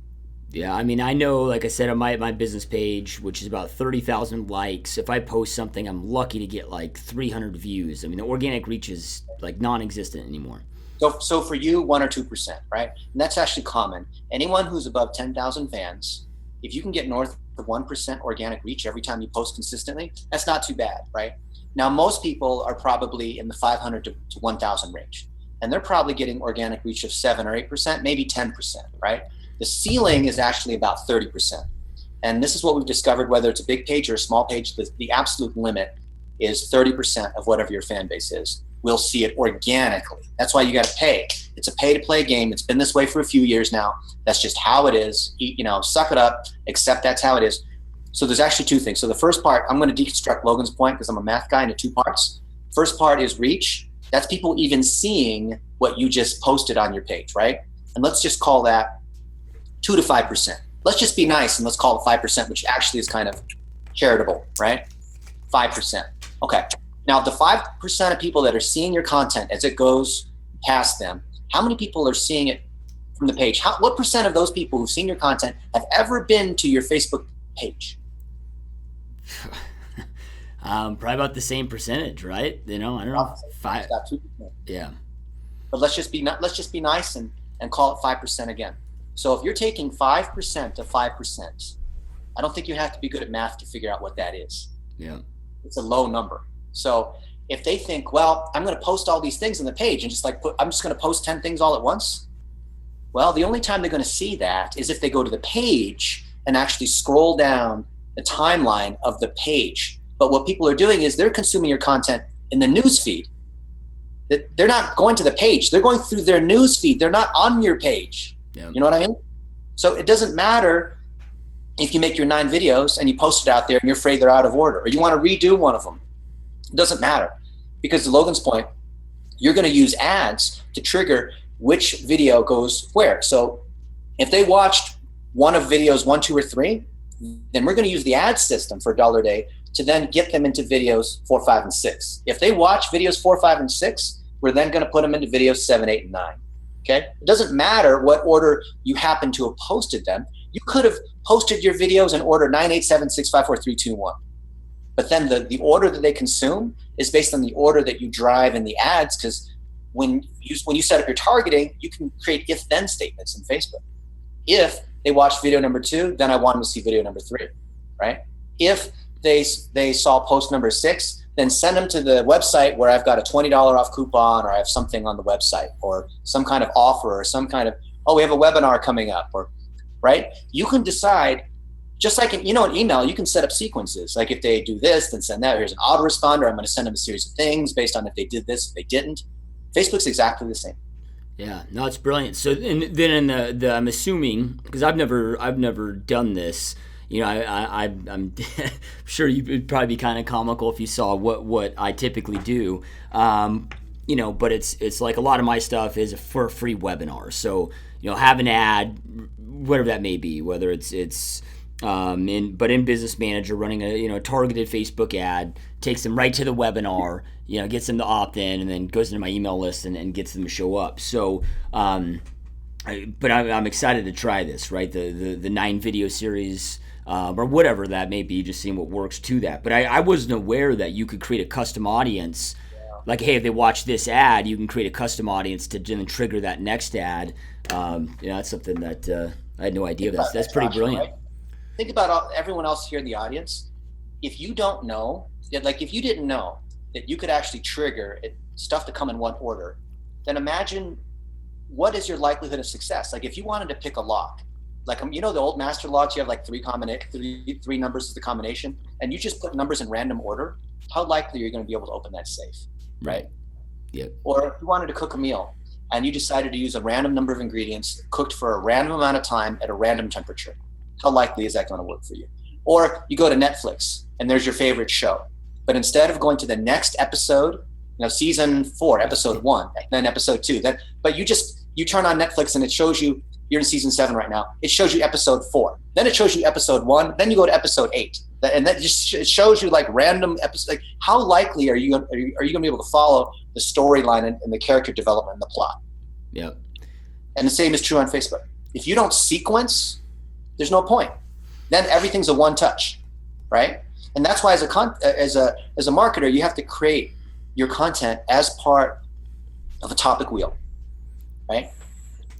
Yeah, I mean, I know, like I said, on my business page, which is about 30,000 likes, if I post something, I'm lucky to get like 300 views. I mean, the organic reach is like non-existent anymore. So for you, 1 or 2%, right? And that's actually common. Anyone who's above 10,000 fans, if you can get north of 1% organic reach every time you post consistently, that's not too bad, right? Now, most people are probably in the 500 to 1,000 range, and they're probably getting organic reach of 7 or 8%, maybe 10%, right? The ceiling is actually about 30%. And this is what we've discovered, whether it's a big page or a small page, the absolute limit is 30% of whatever your fan base is. We'll see it organically. That's why you got to pay. It's a pay-to-play game. It's been this way for a few years now. That's just how it is. Suck it up, accept that's how it is. So there's actually 2 things. So the first part, I'm going to deconstruct Logan's point because I'm a math guy into 2 parts. First part is reach. That's people even seeing what you just posted on your page, right? And let's just call that 2 to 5%. Let's just be nice and let's call it 5%, which actually is kind of charitable, right? 5%. Okay. Now, the 5% of people that are seeing your content as it goes past them, how many people are seeing it from the page? What percent of those people who've seen your content have ever been to your Facebook page? Probably about the same percentage, right? I don't know. 5. About 2%. Yeah. But let's just be nice and call it 5% again. So if you're taking 5% of 5%, I don't think you have to be good at math to figure out what that is. Yeah. It's a low number. So if they think, well, I'm going to post all these things on the page and I'm just going to post 10 things all at once. Well, the only time they're going to see that is if they go to the page and actually scroll down the timeline of the page. But what people are doing is they're consuming your content in the news feed. They're not going to the page. They're going through their news feed. They're not on your page. Yeah. You know what I mean? So it doesn't matter if you make your 9 videos and you post it out there and you're afraid they're out of order, or you want to redo one of them. It doesn't matter, because to Logan's point, you're going to use ads to trigger which video goes where. So if they watched one of videos 1, 2, or 3, then we're going to use the ad system for $1 a day to then get them into videos 4, 5, and 6. If they watch videos 4, 5, and 6, we're then going to put them into videos 7, 8, and 9. Okay? It doesn't matter what order you happen to have posted them. You could have posted your videos in order 9, 8, 7, 6, 5, 4, 3, 2, 1. But then the order that they consume is based on the order that you drive in the ads, because when you set up your targeting, you can create if-then statements in Facebook. If they watched video number 2, then I want them to see video number 3, right? If they saw post number 6, then send them to the website where I've got a $20 off coupon, or I have something on the website, or some kind of offer, or some kind of, oh, we have a webinar coming up, or, right? You can decide, just like an email, you can set up sequences. Like if they do this, then send that. Here's an autoresponder. I'm going to send them a series of things based on if they did this, if they didn't. Facebook's exactly the same. Yeah, no, it's brilliant. So then in the I'm assuming, because I've never done this. You know, I'm sure you would probably be kind of comical if you saw what I typically do. You know, but it's like a lot of my stuff is for a free webinar. So, you know, have an ad, whatever that may be, whether it's in Business Manager, running a targeted Facebook ad, takes them right to the webinar, gets them to opt in, and then goes into my email list and gets them to show up. So, but I'm excited to try this, right? The 9 video series, or whatever that may be, just seeing what works to that. But I wasn't aware that you could create a custom audience. Like, hey, if they watch this ad, you can create a custom audience to then trigger that next ad. That's something that I had no idea. That's pretty brilliant. Right? Think about everyone else here in the audience. If you don't know, if you didn't know that you could actually trigger stuff to come in one order, then imagine what is your likelihood of success. Like if you wanted to pick a lock, like the old master locks, you have like three numbers as the combination, and you just put numbers in random order. How likely are you going to be able to open that safe, right? Yeah. Or if you wanted to cook a meal and you decided to use a random number of ingredients cooked for a random amount of time at a random temperature, how likely is that going to work for you? Or you go to Netflix and there's your favorite show, but instead of going to the next episode, season 4, episode 1, then episode 2, but you turn on Netflix and it shows you, you're in season 7 right now, it shows you episode 4, then it shows you episode 1, then you go to episode 8, and that just it shows you like random episodes. Like how likely are you going to be able to follow the storyline and the character development and the plot? Yeah. And the same is true on Facebook. If you don't sequence, there's no point. Then everything's a one touch, right? And that's why as a marketer, you have to create your content as part of a topic wheel, right?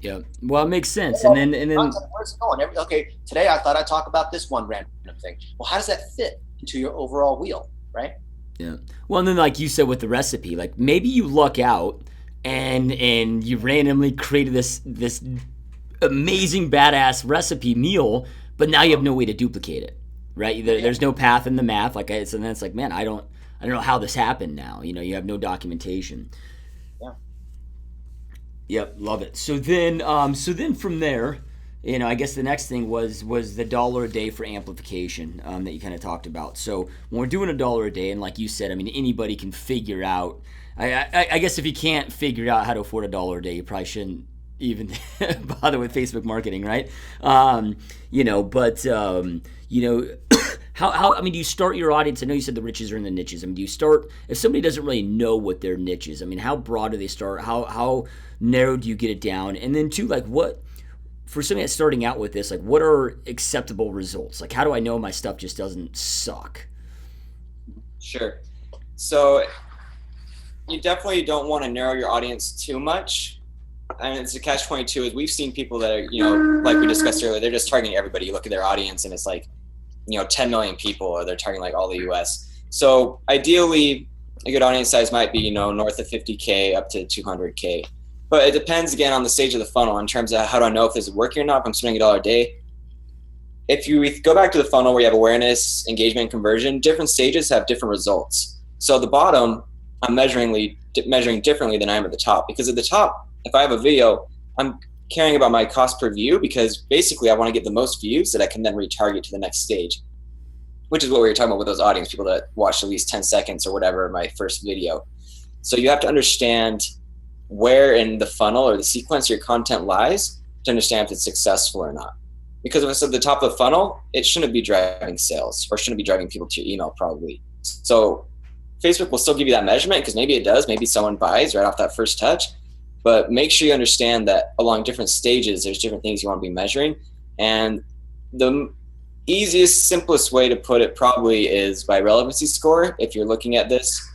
Yeah. Well, it makes sense. And then where's it going? Okay, today I thought I'd talk about this one random thing. Well, how does that fit into your overall wheel, right? Yeah. Well, and then like you said with the recipe, like maybe you luck out and you randomly created this amazing badass recipe meal, but now you have no way to duplicate it, right? There's no path in the math. And then it's like, man, I don't know how this happened now. You have no documentation. Yeah. Yep, love it. So then from there, I guess the next thing was the $1 a day for amplification that you kind of talked about. So when we're doing $1 a day, and like you said, I mean, anybody can figure out. I guess if you can't figure out how to afford $1 a day, you probably shouldn't even bother with Facebook marketing, right? How I mean, do you start your audience? I know you said the riches are in the niches. I mean, do you start if somebody doesn't really know what their niche is? I mean, how broad do they start? How narrow do you get it down? And then two, like what for somebody that's starting out with this, like what are acceptable results? Like how do I know my stuff just doesn't suck? Sure. So you definitely don't want to narrow your audience too much. I mean, it's a catch-22 is we've seen people that are, like we discussed earlier, they're just targeting everybody. You look at their audience and it's like, 10 million people, or they're targeting like all the US. So ideally a good audience size might be, north of 50K up to 200K. But it depends again on the stage of the funnel in terms of how do I know if this is working or not, if I'm spending $1 a day. If you go back to the funnel where you have awareness, engagement, conversion, different stages have different results. So the bottom, I'm measuring differently than I am at the top, because at the top, if I have a video, I'm caring about my cost per view because basically I want to get the most views that I can then retarget to the next stage. which is what we were talking about with those audience people that watched at least 10 seconds or whatever my first video. So you have to understand where in the funnel or the sequence your content lies to understand if it's successful or not. Because if it's at the top of the funnel, it shouldn't be driving sales or shouldn't be driving people to your email probably. So Facebook will still give you that measurement because maybe it does, maybe someone buys right off that first touch, but make sure you understand that along different stages, there's different things you want to be measuring. And the easiest, simplest way to put it probably is by relevancy score. If you're looking at this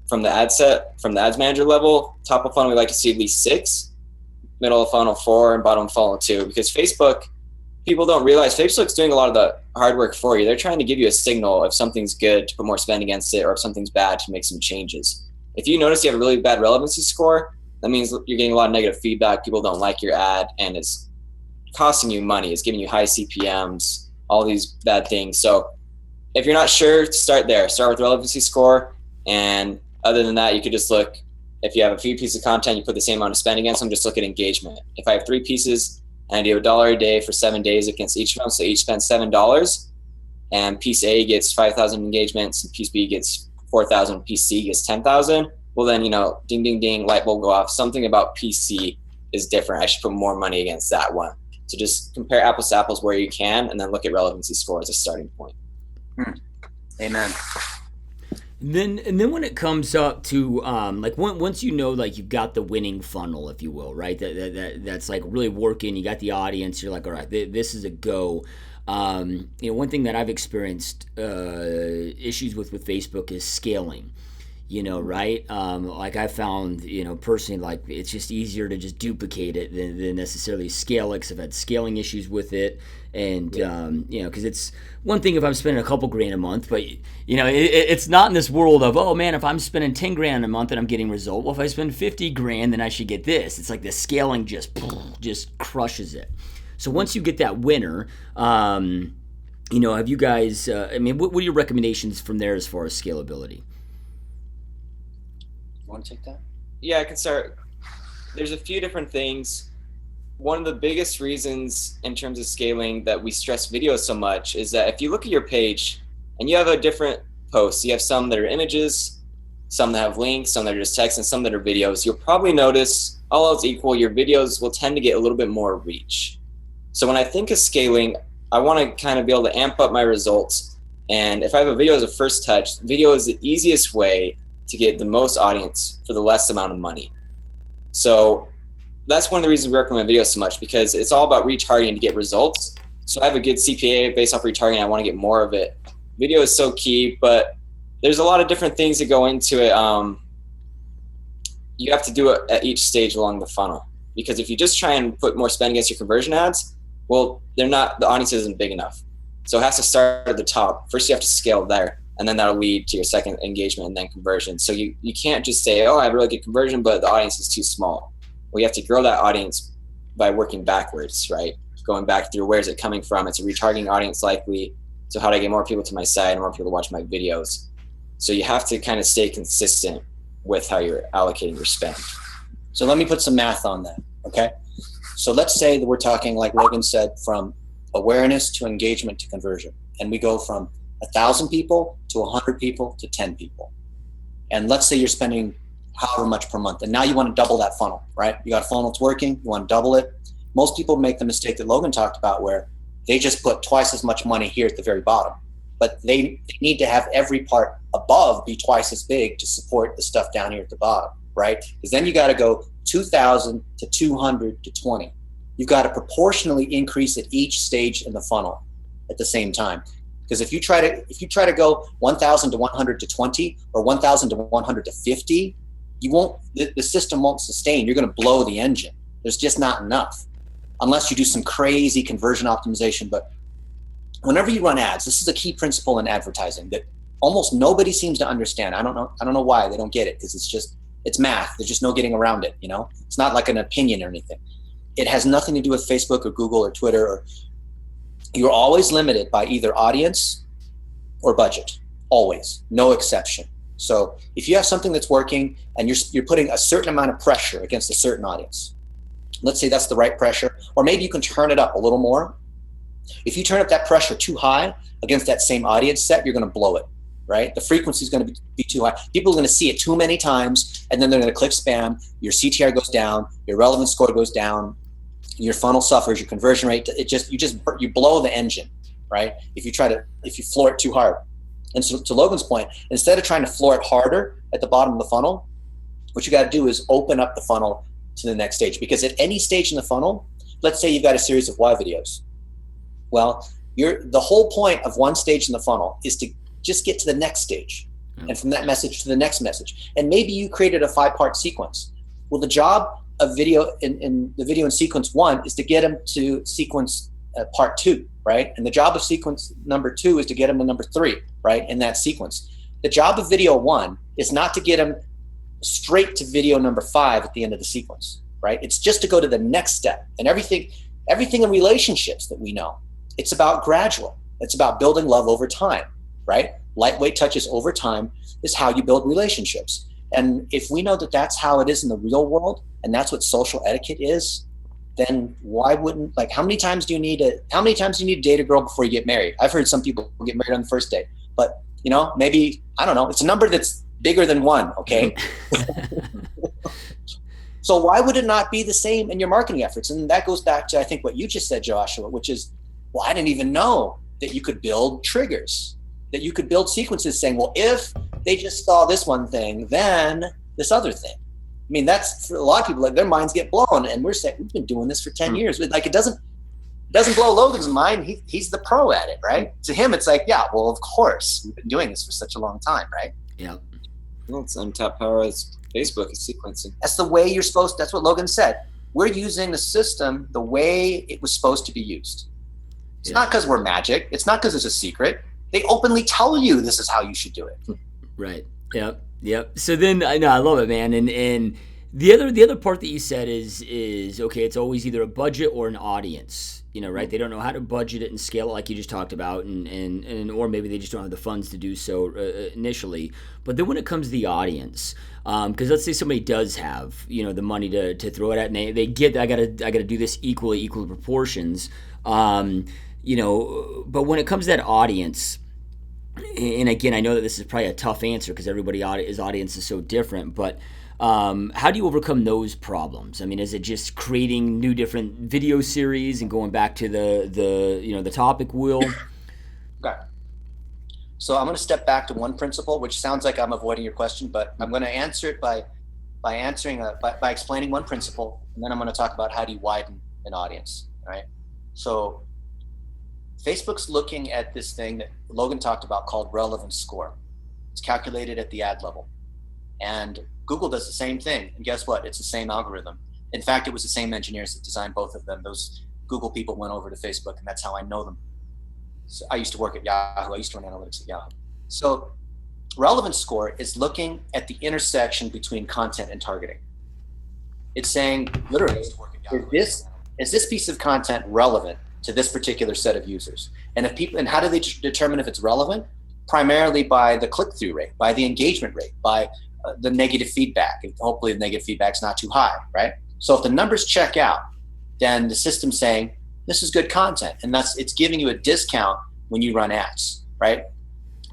from the ad set, from the ads manager level, top of funnel, we like to see at least 6, middle of funnel 4, and bottom of funnel 2, because Facebook, people don't realize Facebook's doing a lot of the hard work for you. They're trying to give you a signal if something's good to put more spend against it, or if something's bad to make some changes. If you notice you have a really bad relevancy score, that means you're getting a lot of negative feedback. People don't like your ad, and it's costing you money. It's giving you high CPMs, all these bad things. So if you're not sure, start there. Start with relevancy score. And other than that, you could just look, if you have a few pieces of content, you put the same amount of spend against them, just look at engagement. If I have 3 pieces and I do $1 a day for 7 days against each of them, so each spends $7, and piece A gets 5,000 engagements, and piece B gets 4,000, piece C gets 10,000, well then, ding, ding, ding, light bulb go off. Something about piece C is different. I should put more money against that one. So just compare apples to apples where you can, and then look at relevancy score as a starting point. Amen. And then when it comes up to once you've got the winning funnel, if you will, right? That's like really working. You got the audience. You're like, all right, this is a go. One thing that I've experienced issues with Facebook is scaling. Right? I found, personally, like it's just easier to just duplicate it than necessarily scale it, because I've had scaling issues with it. And, because it's one thing if I'm spending a couple grand a month, but, it's not in this world of, oh man, if I'm spending 10 grand a month and I'm getting result, well, if I spend 50 grand, then I should get this. It's like the scaling just crushes it. So once you get that winner, have you guys, what are your recommendations from there as far as scalability? Want to take that? Yeah, I can start. There's a few different things. One of the biggest reasons in terms of scaling that we stress videos so much is that if you look at your page and you have a different posts, you have some that are images, some that have links, some that are just text, and some that are videos, you'll probably notice, all else equal, your videos will tend to get a little bit more reach. So when I think of scaling, I want to kind of be able to amp up my results. And if I have a video as a first touch, video is the easiest way to get the most audience for the less amount of money. So that's one of the reasons we recommend videos so much, because it's all about retargeting to get results. So I have a good CPA based off retargeting. I want to get more of it. Video is so key, but there's a lot of different things that go into it. You have to do it at each stage along the funnel, because if you just try and put more spend against your conversion ads, well, the audience isn't big enough. So it has to start at the top. First, you have to scale there, and then that'll lead to your second engagement and then conversion. So you can't just say, oh, I have a really good conversion, but the audience is too small. Well, you have to grow that audience by working backwards, right? Going back through, where's it coming from? It's a retargeting audience likely. So how do I get more people to my site and more people to watch my videos? So you have to kind of stay consistent with how you're allocating your spend. So let me put some math on that, okay? So let's say that we're talking, like Logan said, from awareness to engagement to conversion. And we go from 1,000 people to 100 people to 10 people. And let's say you're spending however much per month. And now you want to double that funnel, right? You got a funnel that's working, you want to double it. Most people make the mistake that Logan talked about, where they just put twice as much money here at the very bottom. But they need to have every part above be twice as big to support the stuff down here at the bottom, right? Because then you got to go 2,000 to 200 to 20. You've got to proportionally increase at each stage in the funnel at the same time. Because if you try to go 1,000 to 100 to 20 or 1,000 to 100 to 50, the system won't sustain. You're going to blow the engine. There's just not enough, unless you do some crazy conversion optimization. But whenever you run ads, this is a key principle in advertising that almost nobody seems to understand. I don't know why they don't get it, because it's math. There's just no getting around it. It's not like an opinion or anything. It has nothing to do with Facebook or Google or Twitter. You're always limited by either audience or budget. Always, no exception. So if you have something that's working and you're putting a certain amount of pressure against a certain audience, let's say that's the right pressure, or maybe you can turn it up a little more. If you turn up that pressure too high against that same audience set, you're going to blow it, right? The frequency is going to be too high. People are going to see it too many times, and then they're going to click spam. Your CTR goes down, your relevance score goes down, your funnel suffers, your conversion rate. You blow the engine, right? If you floor it too hard. And so to Logan's point, instead of trying to floor it harder at the bottom of the funnel, what you got to do is open up the funnel to the next stage. Because at any stage in the funnel, let's say you've got a series of why videos. Well, the whole point of one stage in the funnel is to just get to the next stage, and from that message to the next message. And maybe you created a 5-part sequence. Well, the job of video in the video in sequence 1 is to get them to sequence part 2, right? And the job of sequence number 2 is to get them to number 3, right? In that sequence. The job of video 1 is not to get them straight to video number 5 at the end of the sequence, right? It's just to go to the next step. And everything in relationships that we know, it's about gradual. It's about building love over time, right? Lightweight touches over time is how you build relationships. And if we know that that's how it is in the real world, and that's what social etiquette is, then why wouldn't, like, how many times do you need to date a girl before you get married? I've heard some people get married on the first date, but maybe, I don't know, it's a number that's bigger than 1, okay? So why would it not be the same in your marketing efforts? And that goes back to, I think, what you just said, Joshua, which is, well, I didn't even know that you could build triggers, that you could build sequences saying, well, if they just saw this one thing, then this other thing. I mean, that's, for a lot of people, like, their minds get blown, and we're saying, we've been doing this for 10 years. Like, it doesn't blow Logan's mind. He's the pro at it, right? To him, it's like, yeah, well, of course, we've been doing this for such a long time, right? Yeah. Well, it's untapped power as Facebook is sequencing. That's the way that's what Logan said. We're using the system the way it was supposed to be used. It's not because we're magic. It's not because it's a secret. They openly tell you this is how you should do it. Right. Yep. So then, I love it, man. And the other part that you said is okay. It's always either a budget or an audience. Right? They don't know how to budget it and scale it, like you just talked about, and or maybe they just don't have the funds to do so initially. But then when it comes to the audience, because let's say somebody does have the money to throw it at, and they get, I gotta do this equal proportions. But when it comes to that audience, and again, I know that this is probably a tough answer because everybody's audience is so different, but how do you overcome those problems? I mean, is it just creating new different video series and going back to the topic wheel? Okay. So I'm going to step back to one principle, which sounds like I'm avoiding your question, but I'm going to answer it by explaining one principle, and then I'm going to talk about how do you widen an audience, right? So Facebook's looking at this thing that Logan talked about called relevance score. It's calculated at the ad level. And Google does the same thing. And guess what? It's the same algorithm. In fact, it was the same engineers that designed both of them. Those Google people went over to Facebook, and that's how I know them. So I used to work at Yahoo. I used to run analytics at Yahoo. So relevance score is looking at the intersection between content and targeting. It's saying, literally, is this piece of content relevant to this particular set of users? And how do they determine if it's relevant? Primarily by the click-through rate, by the engagement rate, by the negative feedback. Hopefully the negative feedback's not too high, right? So if the numbers check out, then the system's saying, this is good content. And it's giving you a discount when you run ads, right?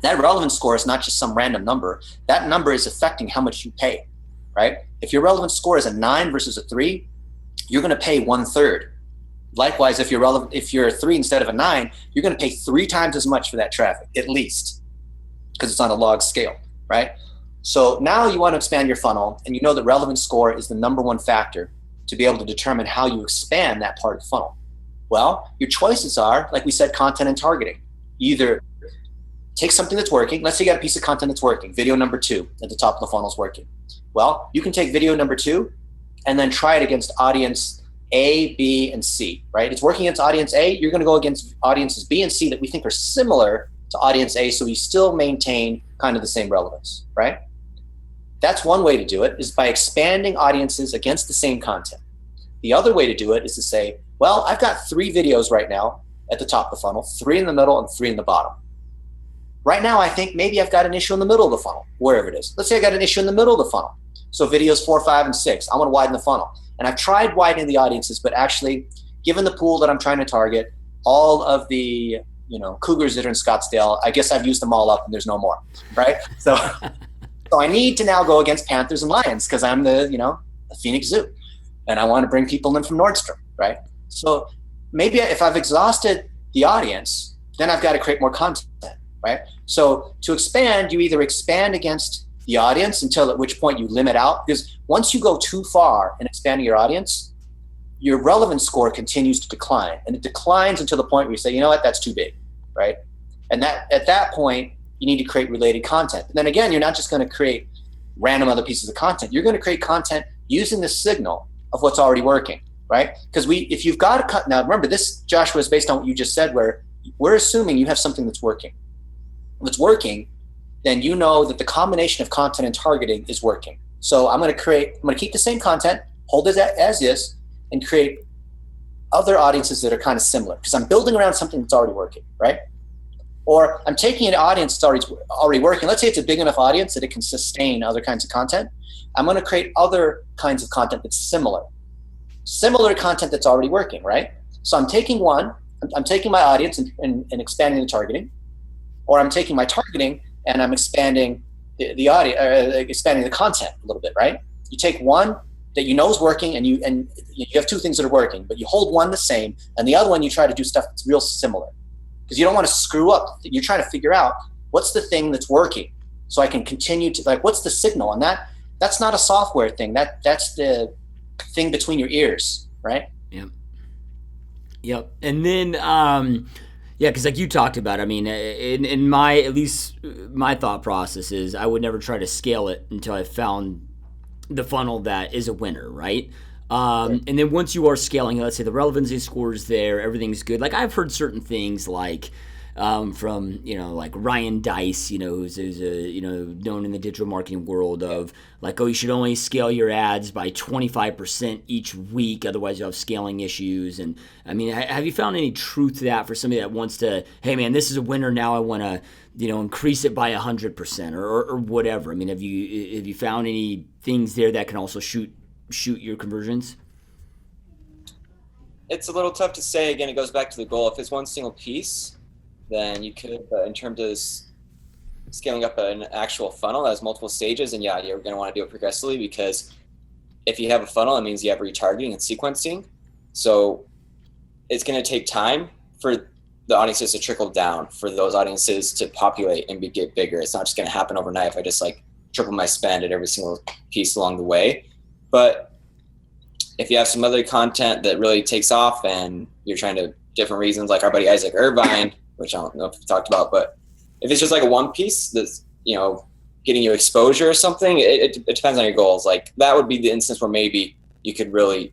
That relevance score is not just some random number. That number is affecting how much you pay, right? If your relevance score is a 9 versus a 3, you're going to pay 1/3. Likewise, if you're a 3 instead of a 9, you're going to pay 3 times as much for that traffic, at least, because it's on a log scale, right? So now you want to expand your funnel, and you know that relevance score is the number one factor to be able to determine how you expand that part of the funnel. Well, your choices are, like we said, content and targeting. Either take something that's working. Let's say you got a piece of content that's working. Video number 2 at the top of the funnel is working. Well, you can take video number 2 and then try it against audience A, B, and C, right? It's working against audience A. You're going to go against audiences B and C that we think are similar to audience A, so we still maintain kind of the same relevance, right? That's one way to do it, is by expanding audiences against the same content. The other way to do it is to say, well, I've got 3 videos right now at the top of the funnel, 3 in the middle and 3 in the bottom. Right now, I think maybe I've got an issue in the middle of the funnel, wherever it is. Let's say I got an issue in the middle of the funnel. So videos 4, 5, and 6, I want to widen the funnel. And I've tried widening the audiences, but actually, given the pool that I'm trying to target, all of the, cougars that are in Scottsdale, I guess I've used them all up and there's no more, right? So I need to now go against panthers and lions because I'm the Phoenix Zoo, and I want to bring people in from Nordstrom, right? So maybe if I've exhausted the audience, then I've got to create more content, right? So to expand, you either expand against the audience until at which point you limit out, because once you go too far in expanding your audience, your relevance score continues to decline, and it declines until the point where you say, you know what, that's too big, right? And that at that point, you need to create related content. And then again, you're not just going to create random other pieces of content. You're going to create content using the signal of what's already working, right? Because if you've got to cut, now remember this, Joshua, is based on what you just said, where we're assuming you have something that's working. If it's working, then you know that the combination of content and targeting is working. So I'm going to keep the same content, hold it as is, and create other audiences that are kind of similar, because I'm building around something that's already working, right? Or I'm taking an audience that's already working. Let's say it's a big enough audience that it can sustain other kinds of content. I'm going to create other kinds of content that's similar content that's already working, right? So I'm taking my audience and expanding the targeting, or I'm taking my targeting and I'm expanding the audience, expanding the content a little bit, right? You take one that you know is working, and you have two things that are working, but you hold one the same, and the other one you try to do stuff that's real similar, because you don't want to screw up. You're trying to figure out what's the thing that's working, so I can continue to what's the signal, and that's not a software thing. That's the thing between your ears, right? Yep. And then because like you talked about, I mean, in my, at least my thought process is I would never try to scale it until I found the funnel that is a winner, right? And then once you are scaling, let's say the relevancy score is there, everything's good. Like I've heard certain things like from like Ryan Dice, who's known in the digital marketing world of like, oh, you should only scale your ads by 25% each week, otherwise you'll have scaling issues. And I mean, have you found any truth to that for somebody that wants to, hey man, this is a winner, now I want to increase it by 100% or whatever? I mean, have you found any things there that can also shoot your conversions? It's a little tough to say. Again, it goes back to the goal. If it's one single piece, then you could, but in terms of scaling up an actual funnel that has multiple stages, and you're going to want to do it progressively, because if you have a funnel, it means you have retargeting and sequencing. So it's going to take time for the audiences to trickle down, for those audiences to populate and get bigger. It's not just going to happen overnight if I just triple my spend at every single piece along the way. But if you have some other content that really takes off and you're trying to different reasons, like our buddy Isaac Irvine, which I don't know if we talked about, but if it's just like a one piece that's, getting you exposure or something, it depends on your goals. Like that would be the instance where maybe you could really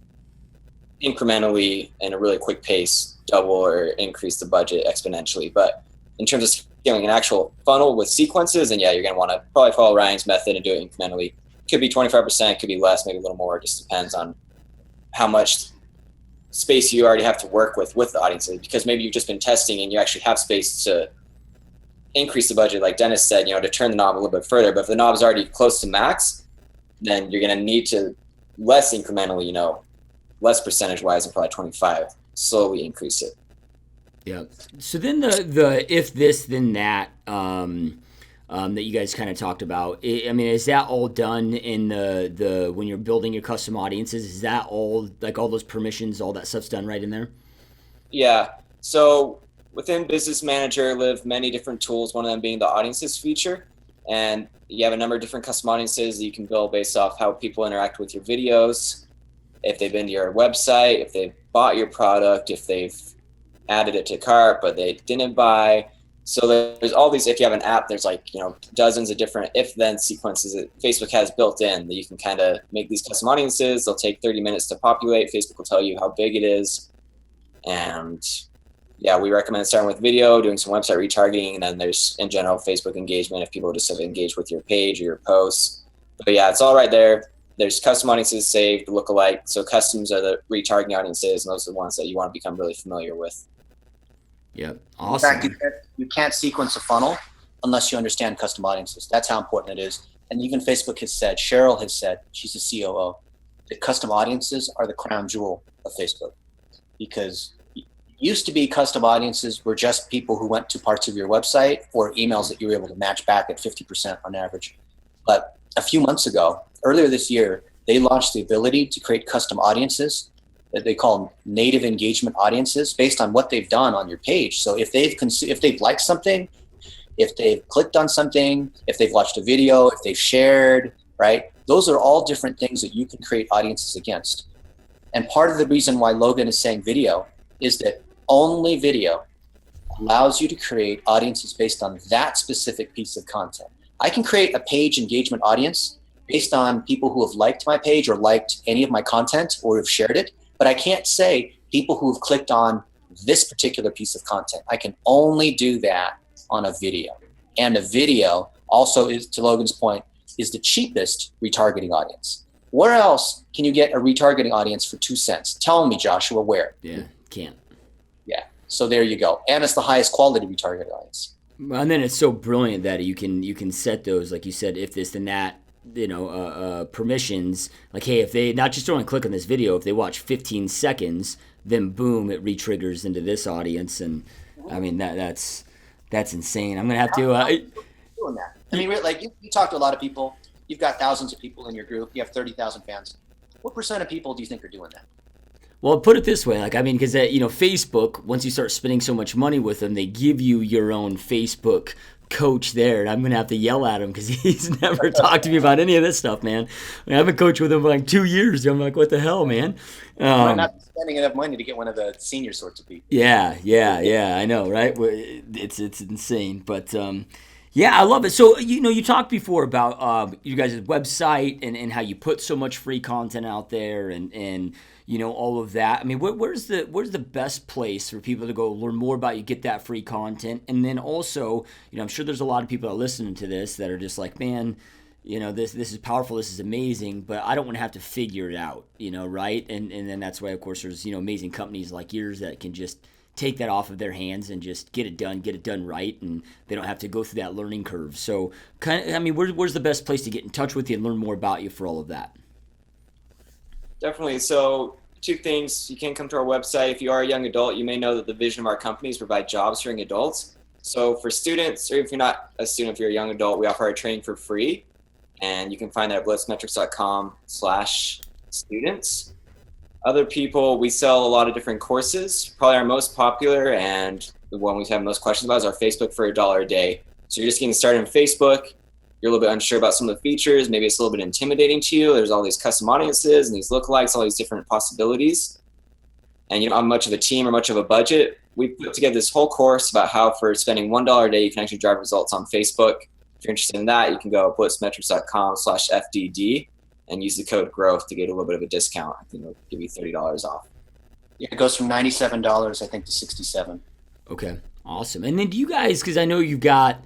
incrementally in a really quick pace double or increase the budget exponentially. But in terms of scaling an actual funnel with sequences, and you're going to want to probably follow Ryan's method and do it incrementally. Could be 25%, could be less, maybe a little more. It just depends on how much space you already have to work with the audiences, because maybe you've just been testing and you actually have space to increase the budget, like Dennis said, to turn the knob a little bit further. But if the knob is already close to max, then you're going to need to less incrementally, less percentage wise, and probably 25, slowly increase it. Yeah. So then the if this then that that you guys kind of talked about, is that all done in the when you're building your custom audiences? Is that all, like all those permissions, all that stuff's done right in there? Yeah. So within Business Manager live many different tools, one of them being the audiences feature. And you have a number of different custom audiences that you can build based off how people interact with your videos, if they've been to your website, if they've bought your product, if they've added it to cart but they didn't buy. So there's all these, if you have an app, there's dozens of different if-then sequences that Facebook has built in that you can kind of make these custom audiences. They'll take 30 minutes to populate. Facebook will tell you how big it is. And we recommend starting with video, doing some website retargeting, and then there's in general Facebook engagement if people just have engaged with your page or your posts. But it's all right there. There's custom audiences saved, lookalike. So customs are the retargeting audiences, and those are the ones that you want to become really familiar with. Yeah, awesome. In fact, you can't sequence a funnel unless you understand custom audiences. That's how important it is. And even Facebook has said, Cheryl has said, she's the COO, that custom audiences are the crown jewel of Facebook, because Used to be custom audiences were just people who went to parts of your website or emails that you were able to match back at 50% on average. But a few months ago, earlier this year, they launched the ability to create custom audiences that they call native engagement audiences based on what they've done on your page. So if they've liked something, if they've clicked on something, if they've watched a video, if they've shared, right? Those are all different things that you can create audiences against. And part of the reason why Logan is saying video is that only video allows you to create audiences based on that specific piece of content. I can create a page engagement audience based on people who have liked my page or liked any of my content or have shared it, but I can't say people who have clicked on this particular piece of content. I can only do that on a video. And a video also is, to Logan's point, is the cheapest retargeting audience. Where else can you get a retargeting audience for 2 cents? Tell me, Joshua, where? Yeah, can't. Yeah, so there you go. And it's the highest quality retargeting audience. And then it's so brilliant that you can set those, like you said, if this then that, permissions. Like, hey, if they not just only click on this video, if they watch 15 seconds, then boom, it re-triggers into this audience. And I mean that's insane. I'm gonna have to doing that. I mean, like you talk to a lot of people. You've got thousands of people in your group. You have 30,000 fans. What percent of people do you think are doing that? Well, put it this way, like, I mean, because, Facebook, once you start spending so much money with them, they give you your own Facebook coach there, and I'm going to have to yell at him because he's never talked to me about any of this stuff, man. I mean, I've been coaching with him for like 2 years. I'm like, what the hell, man? Might not be spending enough money to get one of the senior sorts of people. Yeah, I know, right? It's insane, but yeah, I love it. So, you talked before about you guys' website and how you put so much free content out there and all of that. I mean, where's the best place for people to go learn more about you, get that free content? And then also, I'm sure there's a lot of people that are listening to this that are just like, man, this is powerful, this is amazing, but I don't want to have to figure it out, right? And then that's why, of course, there's, amazing companies like yours that can just take that off of their hands and just get it done right, and they don't have to go through that learning curve. So, where's the best place to get in touch with you and learn more about you for all of that? Definitely. So 2 things. You can come to our website. If you are a young adult, you may know that the vision of our company is provide jobs for young adults. So for students, or if you're not a student, if you're a young adult, we offer our training for free. And you can find that at blitzmetrics.com/students. Other people, we sell a lot of different courses. Probably our most popular and the one we have most questions about is our Facebook for $1 a day. So you're just getting started on Facebook. You're a little bit unsure about some of the features. Maybe it's a little bit intimidating to you. There's all these custom audiences and these lookalikes, all these different possibilities. And you don't have much of a team or much of a budget. We put together this whole course about how for spending $1 a day, you can actually drive results on Facebook. If you're interested in that, you can go to blitzmetrics.com/FDD and use the code growth to get a little bit of a discount. I think it'll give you $30 off. Yeah, it goes from $97, I think, to $67. Okay, awesome. And then do you guys, because I know you've got,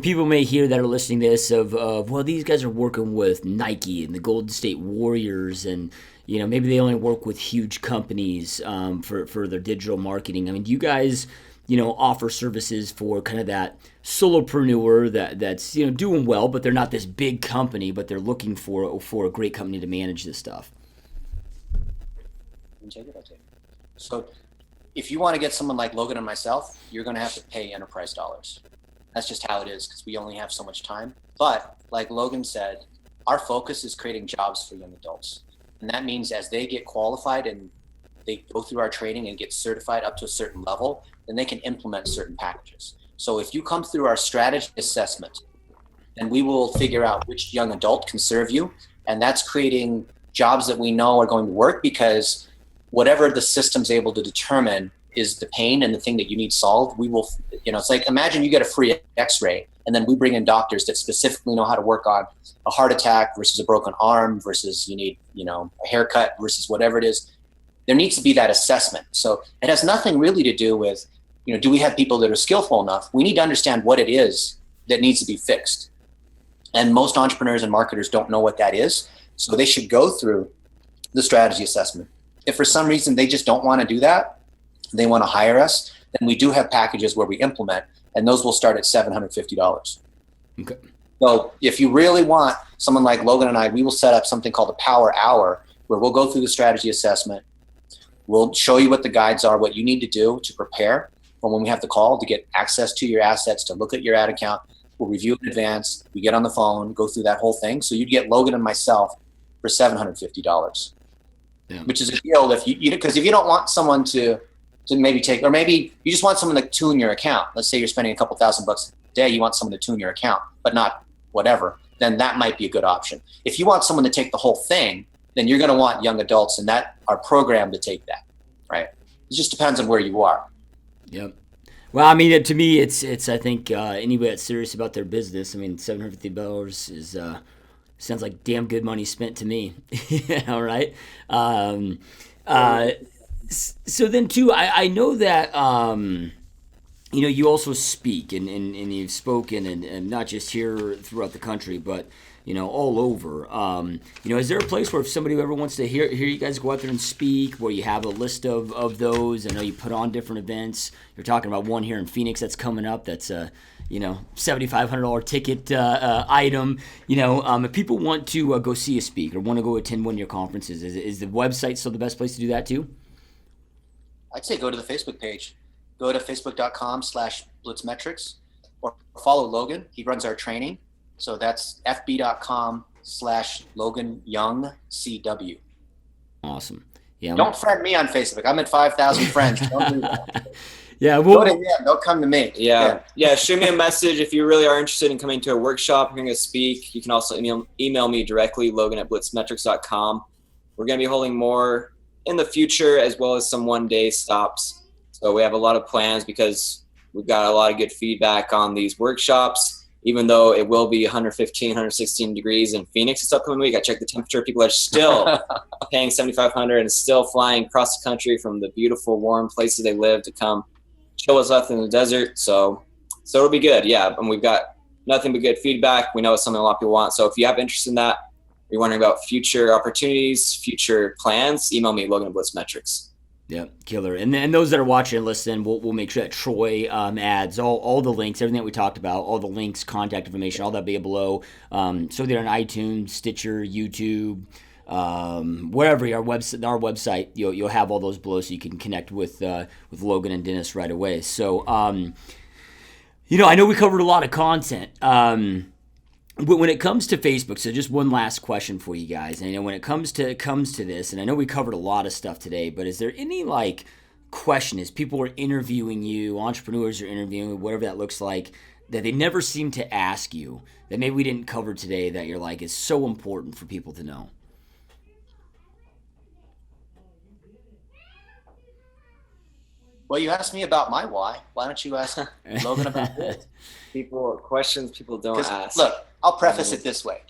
people may hear that are listening to this of well, these guys are working with Nike and the Golden State Warriors, and maybe they only work with huge companies for their digital marketing. I mean, do you guys offer services for kind of that solopreneur that's doing well, but they're not this big company, but they're looking for a great company to manage this stuff? I'll take it. So if you want to get someone like Logan and myself, you're going to have to pay enterprise dollars. That's just how it is, because we only have so much time. But like Logan said, our focus is creating jobs for young adults. And that means as they get qualified and they go through our training and get certified up to a certain level, then they can implement certain packages. So if you come through our strategy assessment, then we will figure out which young adult can serve you. And that's creating jobs that we know are going to work, because whatever the system's able to determine is the pain and the thing that you need solved, we will, it's like, imagine you get a free x-ray and then we bring in doctors that specifically know how to work on a heart attack versus a broken arm versus you need, a haircut versus whatever it is. There needs to be that assessment. So it has nothing really to do with, do we have people that are skillful enough? We need to understand what it is that needs to be fixed. And most entrepreneurs and marketers don't know what that is. So they should go through the strategy assessment. If for some reason they just don't want to do that, they want to hire us, then we do have packages where we implement, and those will start at $750. Okay. So if you really want someone like Logan and I, we will set up something called a Power Hour, where we'll go through the strategy assessment. We'll show you what the guides are, what you need to do to prepare for when we have the call to get access to your assets, to look at your ad account. We'll review it in advance. We get on the phone, go through that whole thing. So you'd get Logan and myself for $750, which is a deal because if you don't want someone to maybe take, or maybe you just want someone to tune your account. Let's say you're spending a couple $1,000 a day. You want someone to tune your account, but not whatever. Then that might be a good option. If you want someone to take the whole thing, then you're going to want young adults and that are programmed to take that, right? It just depends on where you are. Yep. Well, I mean, to me, it's I think anybody that's serious about their business, I mean, $750 is sounds like damn good money spent to me. All right. So then too, I know that you also speak and you've spoken and not just here throughout the country, but all over. Is there a place where if somebody ever wants to hear you guys go out there and speak, where you have a list of those? I know you put on different events. You're talking about one here in Phoenix that's coming up. That's a $7,500 ticket item. If people want to go see you speak or want to go attend one of your conferences, is the website still the best place to do that too? I'd say go to the Facebook page. Go to facebook.com/blitzmetrics or follow Logan. He runs our training. So that's fb.com/Logan Young CW. Awesome. Yeah. Don't friend me on Facebook. I'm at 5,000 friends. Don't do that. Yeah. Go to him. Don't come to me. Yeah. Shoot me a message if you really are interested in coming to a workshop. We're going to speak. You can also email me directly, Logan@blitzmetrics.com. We're going to be holding more in the future, as well as some one-day stops. So we have a lot of plans because we've got a lot of good feedback on these workshops, even though it will be 115, 116 degrees in Phoenix this upcoming week. I checked the temperature. People are still paying $7,500 and still flying across the country from the beautiful, warm places they live to come chill with us in the desert. So it'll be good. Yeah. And we've got nothing but good feedback. We know it's something a lot of people want. So if you have interest in that, you're wondering about future opportunities, future plans, email me, Logan@blitzmetrics. Yeah, killer. And those that are watching and listening, we'll make sure that Troy adds all the links, everything that we talked about, all the links, contact information, all that be below. So they're on iTunes, Stitcher, YouTube, wherever our website, you'll have all those below, so you can connect with Logan and Dennis right away. So, I know we covered a lot of content. When it comes to Facebook, so just one last question for you guys. And when it comes to this, and I know we covered a lot of stuff today, but is there any question as people are interviewing you, entrepreneurs are interviewing you, whatever that looks like, that they never seem to ask you, that maybe we didn't cover today, that you're is so important for people to know? Well, you asked me about my why. Why don't you ask Logan about his? Questions people don't ask. Look, I'll preface it this way,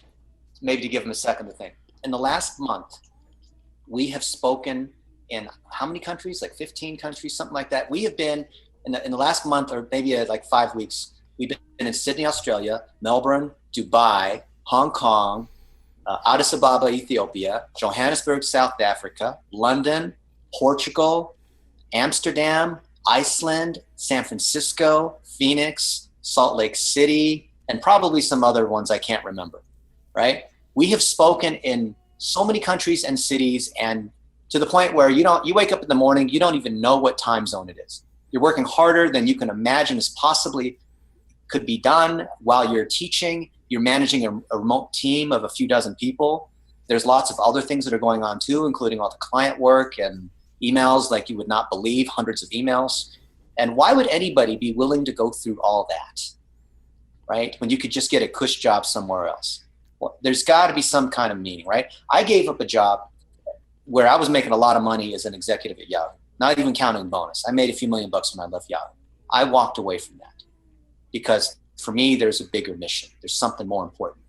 maybe to give them a second to think. In the last month, we have spoken in how many countries? 15 countries, something like that. We have been in the last month, or maybe 5 weeks, we've been in Sydney, Australia, Melbourne, Dubai, Hong Kong, Addis Ababa, Ethiopia, Johannesburg, South Africa, London, Portugal, Amsterdam, Iceland, San Francisco, Phoenix, Salt Lake City, and probably some other ones I can't remember, right? We have spoken in so many countries and cities, and to the point where you wake up in the morning, you don't even know what time zone it is. You're working harder than you can imagine is possibly could be done while you're teaching. You're managing a remote team of a few dozen people. There's lots of other things that are going on too, including all the client work and emails like you would not believe, hundreds of emails. And why would anybody be willing to go through all that, right? When you could just get a cush job somewhere else. Well, there's got to be some kind of meaning, right? I gave up a job where I was making a lot of money as an executive at Yahoo, not even counting bonus. I made a few $1 million when I left Yahoo. I walked away from that because for me, there's a bigger mission. There's something more important.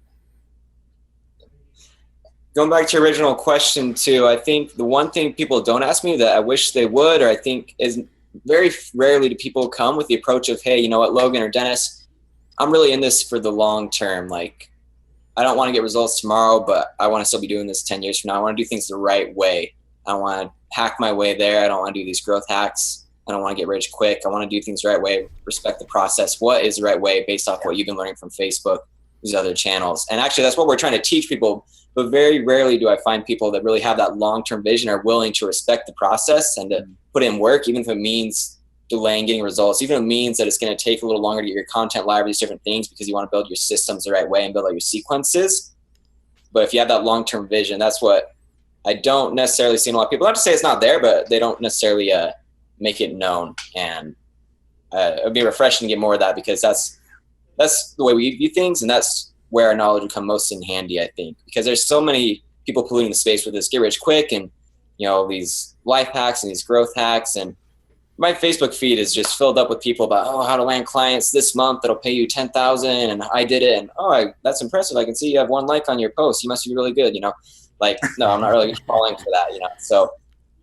Going back to your original question too, I think the one thing people don't ask me that I wish they would, or I think is very rarely do people come with the approach of, hey, you know what, Logan or Dennis, I'm really in this for the long term. I don't want to get results tomorrow, but I want to still be doing this 10 years from now. I want to do things the right way. I don't want to hack my way there. I don't want to do these growth hacks. I don't want to get rich quick. I want to do things the right way, respect the process. What is the right way based off what you've been learning from Facebook, these other channels? And actually, that's what we're trying to teach people But very rarely do I find people that really have that long-term vision, are willing to respect the process and to put in work, even if it means delaying getting results, even if it means that it's going to take a little longer to get your content live, these different things, because you want to build your systems the right way and build out your sequences. But if you have that long-term vision, that's what I don't necessarily see in a lot of people. Not to say it's not there, but they don't necessarily make it known. And it would be refreshing to get more of that, because that's the way we view things, and that's where our knowledge would come most in handy, I think, because there's so many people polluting the space with this get rich quick and, you know, these life hacks and these growth hacks. And my Facebook feed is just filled up with people about, oh, how to land clients this month that'll pay you $10,000, and I did it, and that's impressive. I can see you have 1 like on your post. You must be really good, you know. Like, no, I'm not really falling for that, you know. So,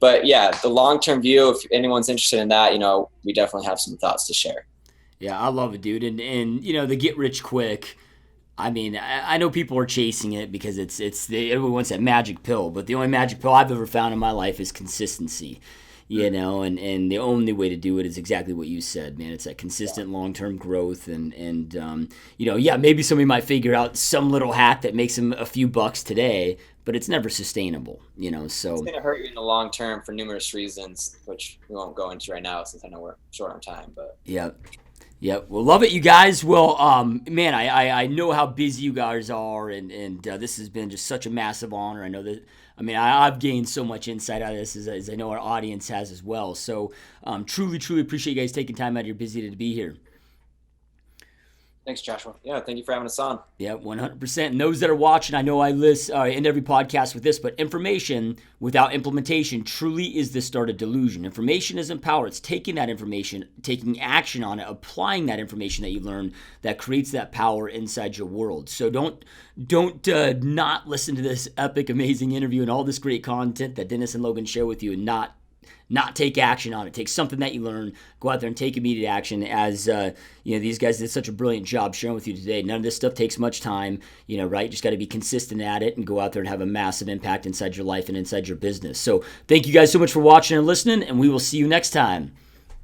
but yeah, the long-term view, if anyone's interested in that, you know, we definitely have some thoughts to share. Yeah, I love it, dude. And you know, the get rich quick, I mean, I know people are chasing it because everyone wants that magic pill, but the only magic pill I've ever found in my life is consistency. You know, and the only way to do it is exactly what you said, man. It's that consistent long-term growth, and you know, yeah, maybe somebody might figure out some little hack that makes them a few bucks today, but it's never sustainable, you know. So it's gonna hurt you in the long term for numerous reasons, which we won't go into right now since I know we're short on time. But yeah. Well, love it, you guys. Well, man, I know how busy you guys are, and this has been just such a massive honor. I know that. I mean, I've gained so much insight out of this, as I know our audience has as well. So, truly appreciate you guys taking time out of your busy day to be here. Thanks, Joshua. Yeah, thank you for having us on. Yeah, 100%. And those that are watching, I know I end every podcast with this, but information without implementation truly is the start of delusion. Information isn't power. It's taking that information, taking action on it, applying that information that you learn that creates that power inside your world. So don't not listen to this epic, amazing interview and all this great content that Dennis and Logan share with you and not take action on it. Take something that you learn, go out there and take immediate action. As you know, these guys did such a brilliant job sharing with you today. None of this stuff takes much time, you know, right? Just got to be consistent at it and go out there and have a massive impact inside your life and inside your business. So thank you guys so much for watching and listening, and we will see you next time.